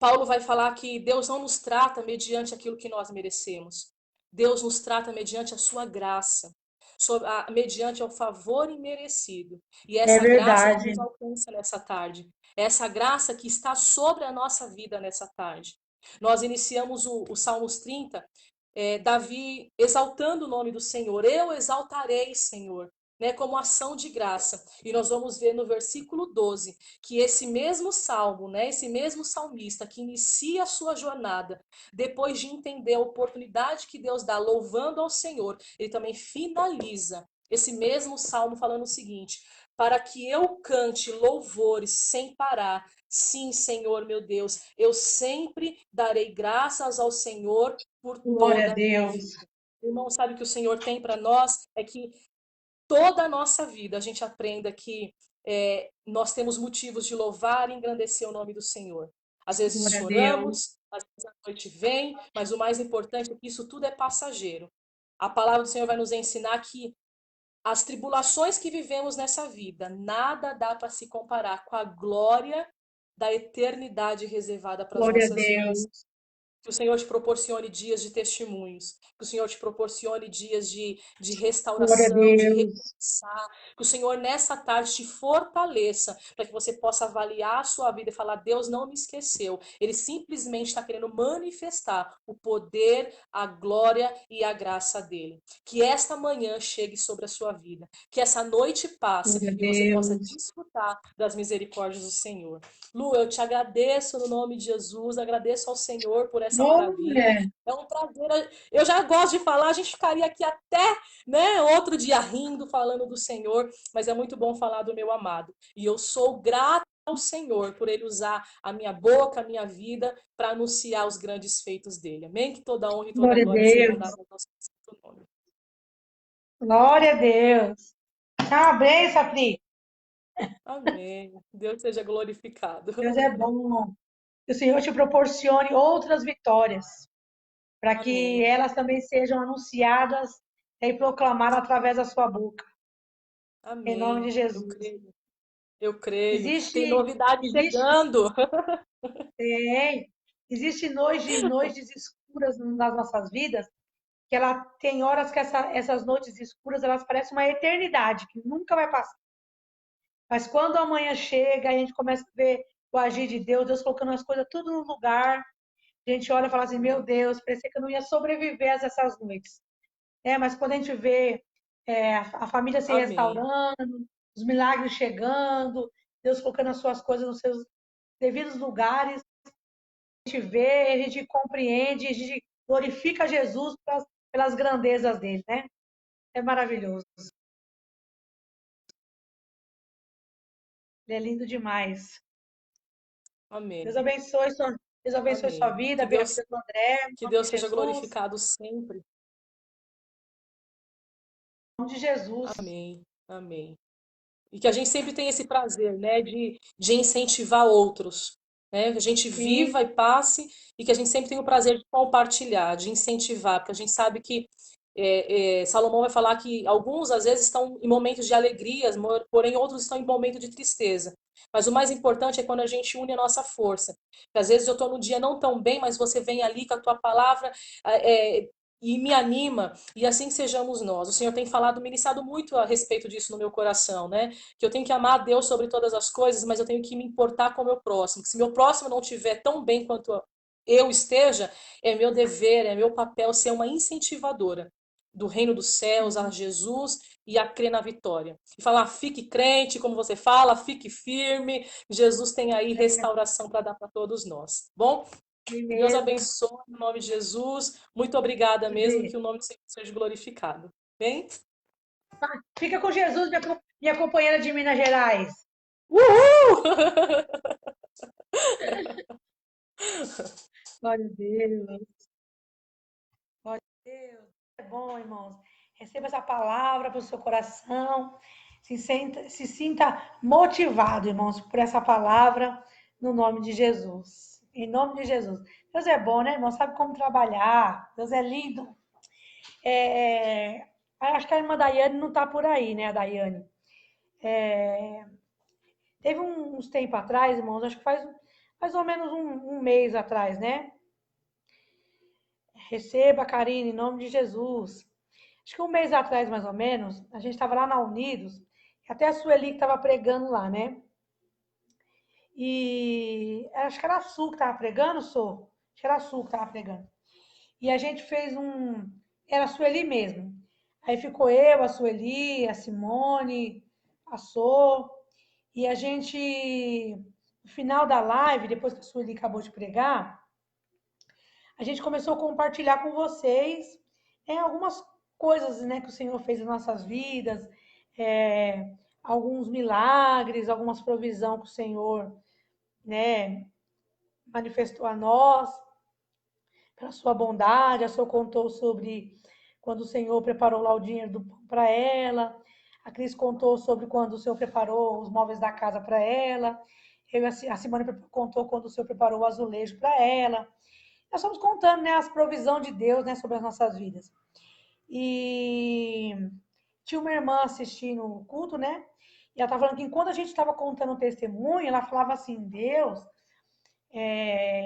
Paulo vai falar que Deus não nos trata mediante aquilo que nós merecemos. Deus nos trata mediante a sua graça, mediante o favor imerecido. E é essa graça que verdade. nos alcança nessa tarde. É essa graça que está sobre a nossa vida nessa tarde. Nós iniciamos o Salmos 30, Davi exaltando o nome do Senhor. Eu exaltarei, Senhor, né, como ação de graça. E nós vamos ver no versículo 12 que esse mesmo salmo, né, esse mesmo salmista que inicia a sua jornada, depois de entender a oportunidade que Deus dá louvando ao Senhor, ele também finaliza esse mesmo salmo falando o seguinte: para que eu cante louvores sem parar. Sim, Senhor, meu Deus, eu sempre darei graças ao Senhor por Glória a toda a minha Deus. vida. Irmão, sabe o que o Senhor tem para nós? É que toda a nossa vida a gente aprenda que nós temos motivos de louvar e engrandecer o nome do Senhor. Às vezes Glória a Deus. choramos, às vezes a noite vem, mas o mais importante é que isso tudo é passageiro. A palavra do Senhor vai nos ensinar que as tribulações que vivemos nessa vida, nada dá para se comparar com a glória da eternidade reservada para as Glória a nossas vidas. Deus. Que o Senhor te proporcione dias de testemunhos. Que o Senhor te proporcione dias de Glória a restauração, de Deus. recomeçar. Que o Senhor nessa tarde te fortaleça para que você possa avaliar a sua vida e falar: Deus não me esqueceu. Ele simplesmente está querendo manifestar o poder, a glória e a graça dele. Que esta manhã chegue sobre a sua vida. Que essa noite passe Glória a e você possa Deus. desfrutar das misericórdias do Senhor. Lu, eu te agradeço no nome de Jesus, agradeço ao Senhor por essa maravilha. Glória. É um prazer. Eu já gosto de falar, a gente ficaria aqui até, né, outro dia rindo, falando do Senhor, mas é muito bom falar do meu amado. E eu sou grata ao Senhor por ele usar a minha boca, a minha vida, para anunciar os grandes feitos dele. Amém? Que toda honra e toda Glória a glória sejam dadas Deus. ao nosso santo nome. Glória a Deus. Tá, benção, Pri. Amém. Deus seja glorificado. Deus é bom. Que o Senhor te proporcione outras vitórias, para que Amém. elas também sejam anunciadas e proclamadas através da sua boca. Em nome de Amém. Eu Jesus. creio. Eu creio. Tem Existe, novidade existe, chegando. tem, existe noites escuras nas nossas vidas, que ela tem horas que essas noites escuras, elas parecem uma eternidade, que nunca vai passar. Mas quando amanhã chega, a gente começa a ver o agir de Deus, Deus colocando as coisas tudo no lugar, a gente olha e fala assim, meu Deus, parecia que eu não ia sobreviver a essas noites. Mas quando a gente vê a família se Amém. restaurando, os milagres chegando, Deus colocando as suas coisas nos seus devidos lugares, a gente vê, a gente compreende, a gente glorifica Jesus pelas grandezas dele, né? É maravilhoso. Ele é lindo demais. Deus Amém. abençoe sua, Deus abençoe sua Amém. vida, abençoe a vida do André, em Que nome Deus de seja Jesus. glorificado sempre. Em nome de Jesus. Amém. Amém. E que a gente sempre tenha esse prazer, né, de incentivar outros, né? Que a gente Sim, viva e passe e que a gente sempre tenha o prazer de compartilhar, de incentivar, porque a gente sabe que Salomão vai falar que alguns às vezes estão em momentos de alegrias, porém outros estão em momento de tristeza. Mas o mais importante é quando a gente une a nossa força. Porque às vezes eu estou num dia não tão bem, mas você vem ali com a tua palavra e me anima, e assim que sejamos nós. O Senhor tem falado, ministrado muito a respeito disso no meu coração, né? Que eu tenho que amar a Deus sobre todas as coisas, mas eu tenho que me importar com o meu próximo. Que se meu próximo não estiver tão bem quanto eu esteja, é meu dever, é meu papel ser uma incentivadora do reino dos céus a Jesus e a crer na vitória. E falar, fique crente, como você fala, fique firme. Jesus tem aí restauração para dar para todos nós. Bom, Que Deus abençoe no nome de Jesus. Muito obrigada mesmo, que o nome do Senhor seja glorificado. Bem? Fica com Jesus, minha companheira de Minas Gerais. Uhul! Glória a Deus. Glória a Deus. É bom, irmãos. Receba essa palavra para o seu coração. Se sinta motivado, irmãos, por essa palavra, no nome de Jesus. Em nome de Jesus. Deus é bom, né, irmão? Sabe como trabalhar. Deus é lindo. Acho que a irmã Daiane não está por aí, né, a Daiane? Teve uns tempos atrás, irmãos, acho que faz mais ou menos um mês atrás, né? Receba, Karine, em nome de Jesus. Acho que um mês atrás, mais ou menos, a gente estava lá na Unidos, até a Sueli que estava pregando lá, né? E acho que era a Su que estava pregando, Sou? Acho que era a Su que estava pregando. E a gente fez era a Sueli mesmo. Aí ficou eu, a Sueli, a Simone, a Sou. E a gente, no final da live, depois que a Sueli acabou de pregar, a gente começou a compartilhar com vocês algumas coisas, né, que o Senhor fez nas nossas vidas, alguns milagres, algumas provisões que o Senhor, né, manifestou a nós, pela sua bondade. A Senhor contou sobre quando o Senhor preparou lá o dinheiro para ela. A Cris contou sobre quando o Senhor preparou os móveis da casa para ela. A Simone contou quando o Senhor preparou o azulejo para ela. Nós estamos contando, né, as provisões de Deus, né, sobre as nossas vidas. E tinha uma irmã assistindo o culto, né? E ela estava falando que enquanto a gente estava contando o testemunho, ela falava assim: Deus,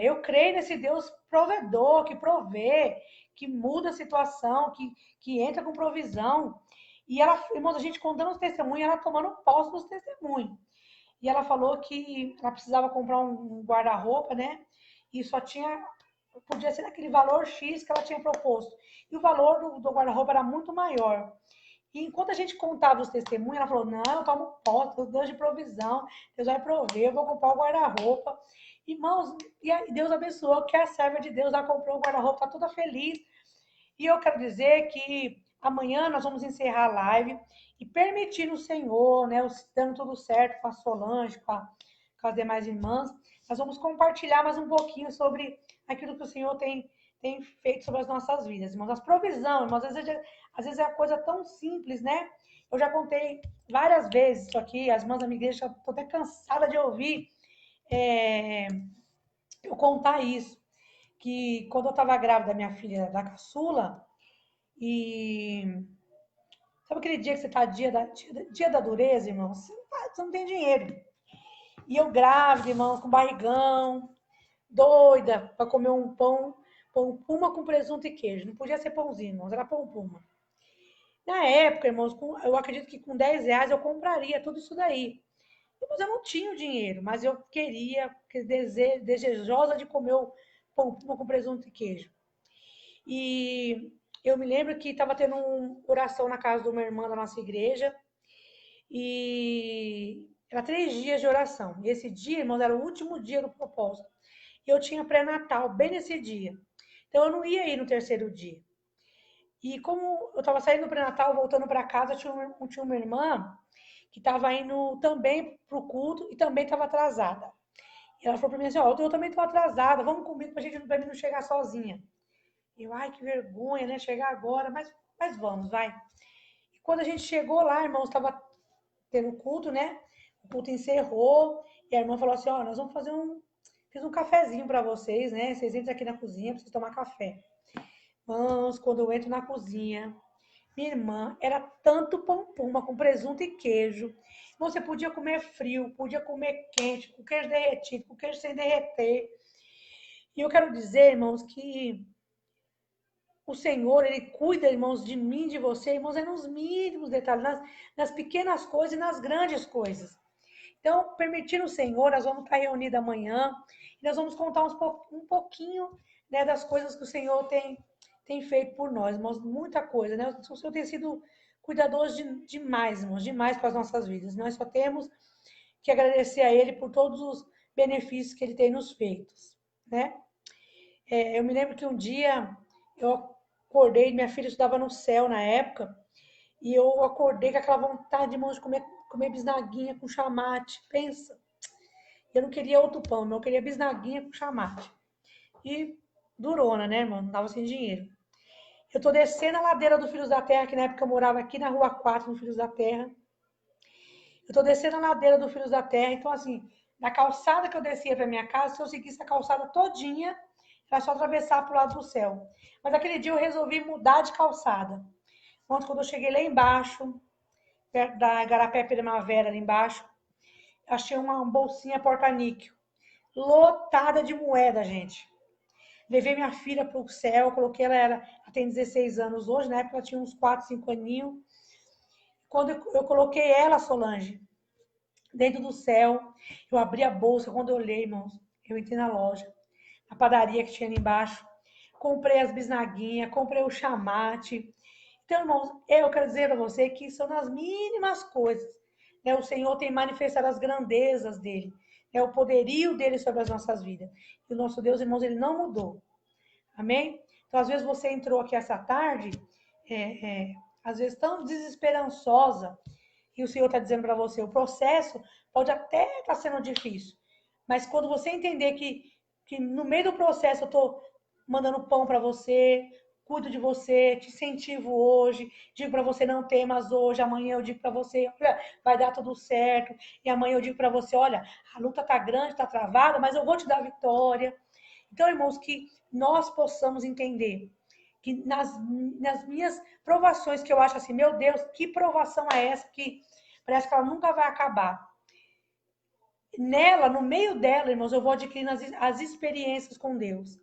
eu creio nesse Deus provedor, que provê, que muda a situação, que entra com provisão. E ela, irmãos, a gente contando os testemunhos, ela tomando posse dos testemunhos. E ela falou que ela precisava comprar um guarda-roupa, né? E só tinha, podia ser naquele valor X que ela tinha proposto. E o valor do guarda-roupa era muito maior. E enquanto a gente contava os testemunhos, ela falou: não, eu tomo posse, Deus de provisão, Deus vai prover, eu vou comprar o guarda-roupa. Irmãos, e Deus abençoou, que a serva de Deus, ela comprou o guarda-roupa, está toda feliz. E eu quero dizer que amanhã nós vamos encerrar a live e permitir o Senhor, né, dando tudo certo com a Solange, com as demais irmãs, nós vamos compartilhar mais um pouquinho sobre aquilo que o Senhor tem feito sobre as nossas vidas, irmãos. As provisões, irmãos, às vezes é a coisa tão simples, né? Eu já contei várias vezes isso aqui, as irmãs da minha igreja, estou até cansada de ouvir eu contar isso, que quando eu estava grávida da minha filha, da caçula, e sabe aquele dia que você está dia da dureza, irmão? Você não tem dinheiro. E eu grávida, irmão, com barrigão, doida para comer um pão puma com presunto e queijo. Não podia ser pãozinho, irmãos, era pão puma. Na época, irmãos, eu acredito que com 10 reais eu compraria tudo isso daí. Mas eu não tinha o dinheiro, mas eu queria, desejosa de comer o pão puma com presunto e queijo. E eu me lembro que estava tendo uma oração na casa de uma irmã da nossa igreja, e era 3 dias de oração. E esse dia, irmãos, era o último dia do propósito. E eu tinha pré-natal bem nesse dia. Então eu não ia ir no terceiro dia. E como eu estava saindo do pré-natal, voltando para casa, tinha uma irmã que estava indo também para o culto e também estava atrasada. E ela falou para mim assim: ó, eu também estou atrasada, vamos comigo para mim não chegar sozinha. Eu, ai, que vergonha, né? Chegar agora, mas vamos, vai. E quando a gente chegou lá, irmãos, estava tendo culto, né? O culto encerrou e a irmã falou assim: ó, nós vamos fazer fiz um cafezinho para vocês, né? Vocês entram aqui na cozinha para vocês tomar café. Irmãos, quando eu entro na cozinha, minha irmã, era tanto pão puma com presunto e queijo. Você podia comer frio, podia comer quente, com queijo derretido, com queijo sem derreter. E eu quero dizer, irmãos, que o Senhor, Ele cuida, irmãos, de mim, de você, irmãos, é nos mínimos detalhes, nas pequenas coisas e nas grandes coisas. Então, permitindo o Senhor, nós vamos estar reunidos amanhã e nós vamos contar um pouquinho, né, das coisas que o Senhor tem feito por nós, irmãos, muita coisa, né? O Senhor tem sido cuidadoso demais, irmãos, demais com as nossas vidas. Nós só temos que agradecer a Ele por todos os benefícios que Ele tem nos feito, né? Eu me lembro que um dia eu acordei, minha filha estudava no céu na época, e eu acordei com aquela vontade, irmão, de comer bisnaguinha com chamate. Pensa, eu não queria outro pão, eu queria bisnaguinha com chamate. E durona, né, irmão? Não tava sem dinheiro. Eu tô descendo a ladeira do Filhos da Terra, que na época eu morava aqui na Rua 4, no Filhos da Terra. Eu tô descendo a ladeira do Filhos da Terra, então assim, na calçada que eu descia pra minha casa, se eu seguisse a calçada todinha, era só atravessar pro lado do céu. Mas aquele dia eu resolvi mudar de calçada. Ontem, quando eu cheguei lá embaixo, perto da Igarapé Primavera, ali embaixo, achei uma bolsinha porta-níquel, lotada de moeda, gente. Levei minha filha para o céu, coloquei ela tem 16 anos hoje, na época ela tinha uns 4, 5 aninhos. Quando eu coloquei ela, Solange, dentro do céu, eu abri a bolsa, quando eu olhei, irmãos, eu entrei na loja, na padaria que tinha ali embaixo, comprei as bisnaguinhas, comprei o chamate. Então, irmãos, eu quero dizer para você que são nas mínimas coisas, né? O Senhor tem manifestado as grandezas dele, né? O poderio dele sobre as nossas vidas. E o nosso Deus, irmãos, ele não mudou. Amém? Então, às vezes você entrou aqui essa tarde, às vezes tão desesperançosa, e o Senhor está dizendo para você, o processo pode até estar sendo difícil, mas quando você entender que no meio do processo eu estou mandando pão para você, cuido de você, te incentivo hoje, digo para você não temas hoje, amanhã eu digo para você, olha, vai dar tudo certo, e amanhã eu digo para você, olha, a luta está grande, está travada, mas eu vou te dar vitória. Então, irmãos, que nós possamos entender que nas minhas provações, que eu acho assim, meu Deus, que provação é essa que parece que ela nunca vai acabar. Nela, no meio dela, irmãos, eu vou adquirindo as experiências com Deus.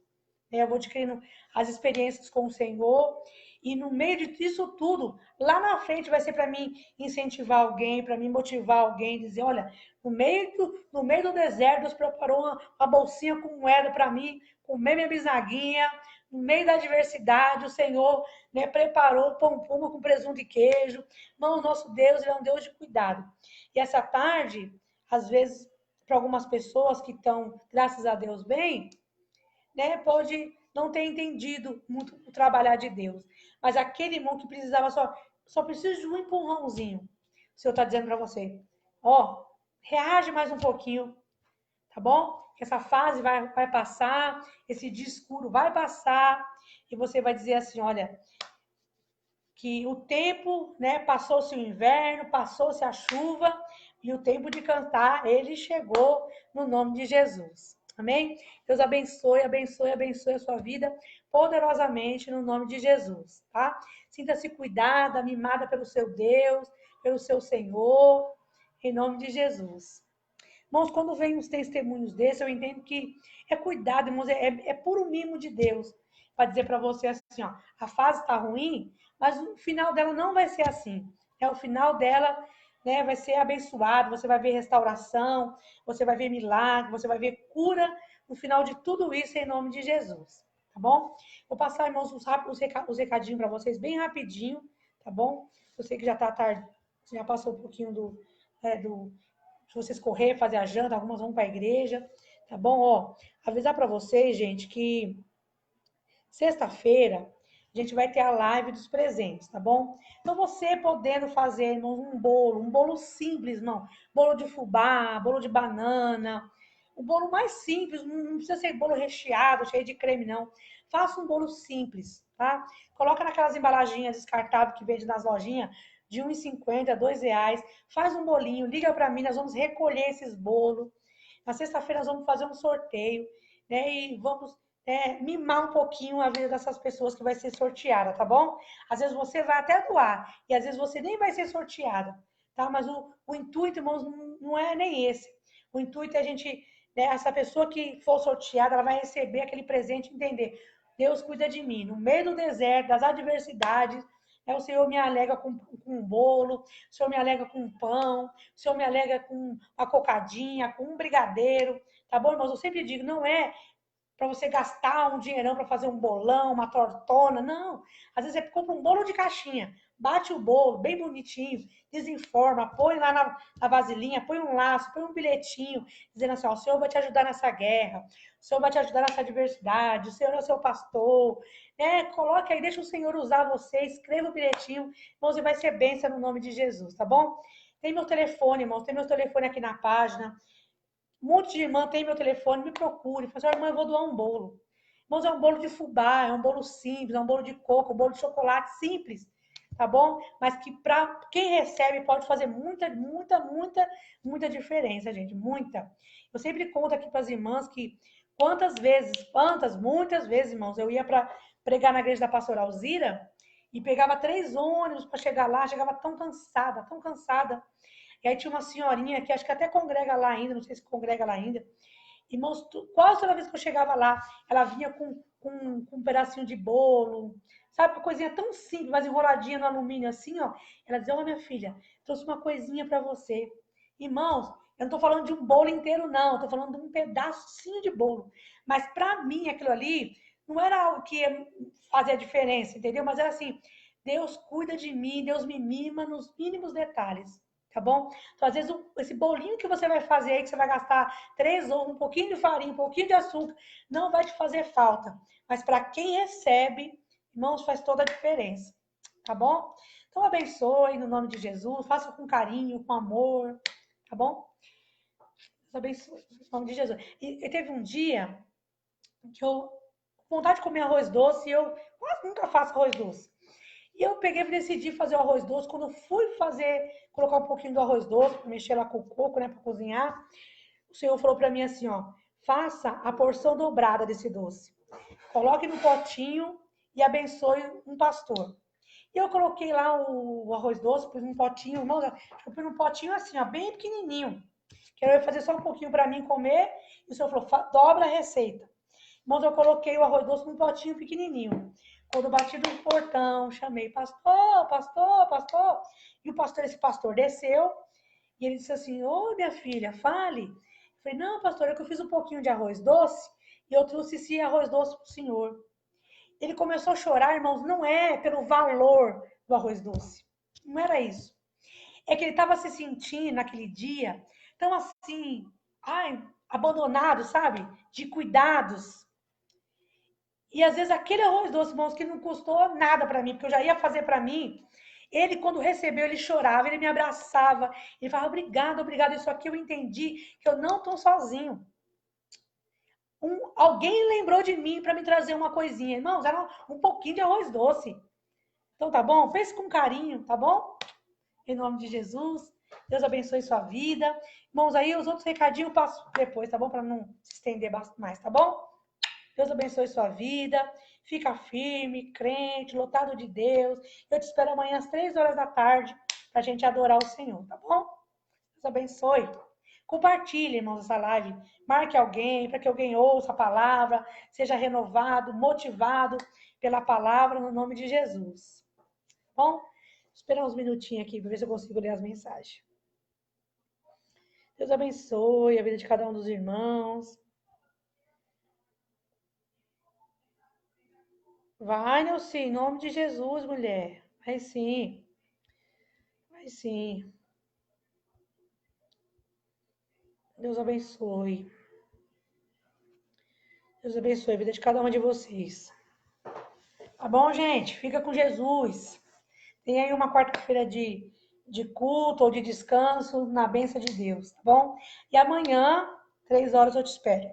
Eu vou adquirindo as experiências com o Senhor. E no meio disso tudo, lá na frente vai ser para mim incentivar alguém, para mim motivar alguém, dizer, olha, no meio do deserto, Deus preparou uma bolsinha com moeda para mim, comer minha bisnaguinha, no meio da adversidade, o Senhor, né, preparou pão puma com presunto e queijo. Não, o nosso Deus, ele é um Deus de cuidado. E essa tarde, às vezes, para algumas pessoas que estão, graças a Deus, bem, né, pode não ter entendido muito o trabalhar de Deus. Mas aquele irmão que precisava só precisa de um empurrãozinho. O Senhor está dizendo para você, ó, reage mais um pouquinho, tá bom? Que essa fase vai passar, esse dia escuro vai passar, e você vai dizer assim, olha, que o tempo, né, passou-se o inverno, passou-se a chuva, e o tempo de cantar, ele chegou no nome de Jesus. Amém? Deus abençoe, abençoe, abençoe a sua vida poderosamente no nome de Jesus, tá? Sinta-se cuidada, mimada pelo seu Deus, pelo seu Senhor, em nome de Jesus. Irmãos, quando vem uns testemunhos desses, eu entendo que é cuidado, irmãos, é puro mimo de Deus para dizer para você assim, ó, a fase está ruim, mas o final dela não vai ser assim. O final dela, né, vai ser abençoado, você vai ver restauração, você vai ver milagre, você vai ver cura no final de tudo isso em nome de Jesus, tá bom? Vou passar, irmãos, os recadinhos para vocês bem rapidinho, tá bom? Eu sei que já está tarde, já passou um pouquinho do se vocês correr, fazer a janta, algumas vão para a igreja, tá bom? Ó, avisar para vocês, gente, que sexta-feira a gente vai ter a live dos presentes, tá bom? Então você podendo fazer, irmão, um bolo simples, irmão, bolo de fubá, bolo de banana, o bolo mais simples, não precisa ser bolo recheado, cheio de creme, não. Faça um bolo simples, tá? Coloca naquelas embalaginhas descartáveis que vende nas lojinhas, de R$1,50, R$2. Faz um bolinho, liga para mim, nós vamos recolher esses bolos. Na sexta-feira nós vamos fazer um sorteio, né? E vamos mimar um pouquinho a vida dessas pessoas que vai ser sorteada, tá bom? Às vezes você vai até doar, e às vezes você nem vai ser sorteada, tá? Mas o intuito, irmãos, não é nem esse. O intuito é a gente, né, essa pessoa que for sorteada, ela vai receber aquele presente e entender. Deus cuida de mim. No meio do deserto, das adversidades, o Senhor me alega com um bolo, o Senhor me alega com um pão, o Senhor me alega com uma cocadinha, com um brigadeiro, tá bom, irmãos? Eu sempre digo, não é para você gastar um dinheirão para fazer um bolão, uma tortona. Não. Às vezes você compra um bolo de caixinha, bate o bolo bem bonitinho, desenforma, põe lá na vasilhinha, põe um laço, põe um bilhetinho, dizendo assim, ó, o Senhor vai te ajudar nessa guerra, o Senhor vai te ajudar nessa adversidade, o Senhor é o seu pastor. Coloque aí, deixa o Senhor usar você, escreva o bilhetinho, irmãos, e vai ser bênção no nome de Jesus, tá bom? Tem meu telefone, irmãos, tem meu telefone aqui na página. Um monte de irmã tem meu telefone, me procure. Fala assim, irmã, eu vou doar um bolo. Irmãos, é um bolo de fubá, é um bolo simples, é um bolo de coco, um bolo de chocolate simples, tá bom? Mas que para quem recebe pode fazer muita diferença, gente, muita. Eu sempre conto aqui para as irmãs que muitas vezes, irmãos, eu ia para pregar na igreja da pastora Alzira e pegava 3 ônibus para chegar lá, chegava tão cansada. E aí tinha uma senhorinha que acho que até congrega lá ainda, não sei se congrega lá ainda. Irmãos, quase toda vez que eu chegava lá, ela vinha com um pedacinho de bolo, sabe? Uma coisinha tão simples, mas enroladinha no alumínio assim, ó. Ela dizia, ó, minha filha, trouxe uma coisinha para você. Irmãos, eu não tô falando de um bolo inteiro, não. Eu tô falando de um pedacinho de bolo. Mas para mim, aquilo ali, não era algo que ia fazer a diferença, entendeu? Mas era assim, Deus cuida de mim, Deus me mima nos mínimos detalhes. Tá bom? Então, às vezes, esse bolinho que você vai fazer aí, que você vai gastar 3 ovos, um pouquinho de farinha, um pouquinho de açúcar, não vai te fazer falta. Mas para quem recebe, irmãos, faz toda a diferença. Tá bom? Então, abençoe no nome de Jesus, faça com carinho, com amor. Tá bom? Deus abençoe no nome de Jesus. E teve um dia que eu, com vontade de comer arroz doce, e eu quase nunca faço arroz doce. E eu peguei e decidi fazer o arroz doce. Quando eu fui colocar um pouquinho do arroz doce, para mexer lá com o coco, né, para cozinhar, o Senhor falou para mim assim, ó, faça a porção dobrada desse doce. Coloque no potinho e abençoe um pastor. E eu coloquei lá o arroz doce, pus num potinho, irmão, eu pus num potinho assim, ó, bem pequenininho. Que eu ia fazer só um pouquinho para mim comer. E o Senhor falou, dobra a receita. Irmãos, eu coloquei o arroz doce num potinho pequenininho. Quando eu bati no portão, chamei, pastor, pastor, pastor. E esse pastor desceu e ele disse assim, ô minha filha, fale. Eu falei, não, pastor, é que eu fiz um pouquinho de arroz doce e eu trouxe esse arroz doce para o senhor. Ele começou a chorar, irmãos, não é pelo valor do arroz doce. Não era isso. É que ele estava se sentindo naquele dia tão assim, abandonado, sabe? De cuidados. E às vezes aquele arroz doce, irmãos, que não custou nada para mim, porque eu já ia fazer para mim. Ele, quando recebeu, ele chorava, ele me abraçava. Ele falava, obrigado, obrigado. Isso aqui eu entendi que eu não estou sozinho. Alguém lembrou de mim para me trazer uma coisinha. Irmãos, era um pouquinho de arroz doce. Então tá bom? Pense com carinho, tá bom? Em nome de Jesus. Deus abençoe sua vida. Irmãos, aí os outros recadinhos eu passo depois, tá bom? Para não se estender mais, tá bom? Deus abençoe sua vida. Fica firme, crente, lotado de Deus. Eu te espero amanhã às 3 horas da tarde para a gente adorar o Senhor, tá bom? Deus abençoe. Compartilhe, irmãos, essa live. Marque alguém para que alguém ouça a palavra, seja renovado, motivado pela palavra no nome de Jesus. Tá bom? Esperar uns minutinhos aqui para ver se eu consigo ler as mensagens. Deus abençoe a vida de cada um dos irmãos. Vai, Nelci, em nome de Jesus, mulher. Vai sim. Vai sim. Deus abençoe. Deus abençoe a vida de cada uma de vocês. Tá bom, gente? Fica com Jesus. Tem aí uma quarta-feira de culto ou de descanso na bênção de Deus, tá bom? E amanhã, 3 horas, eu te espero.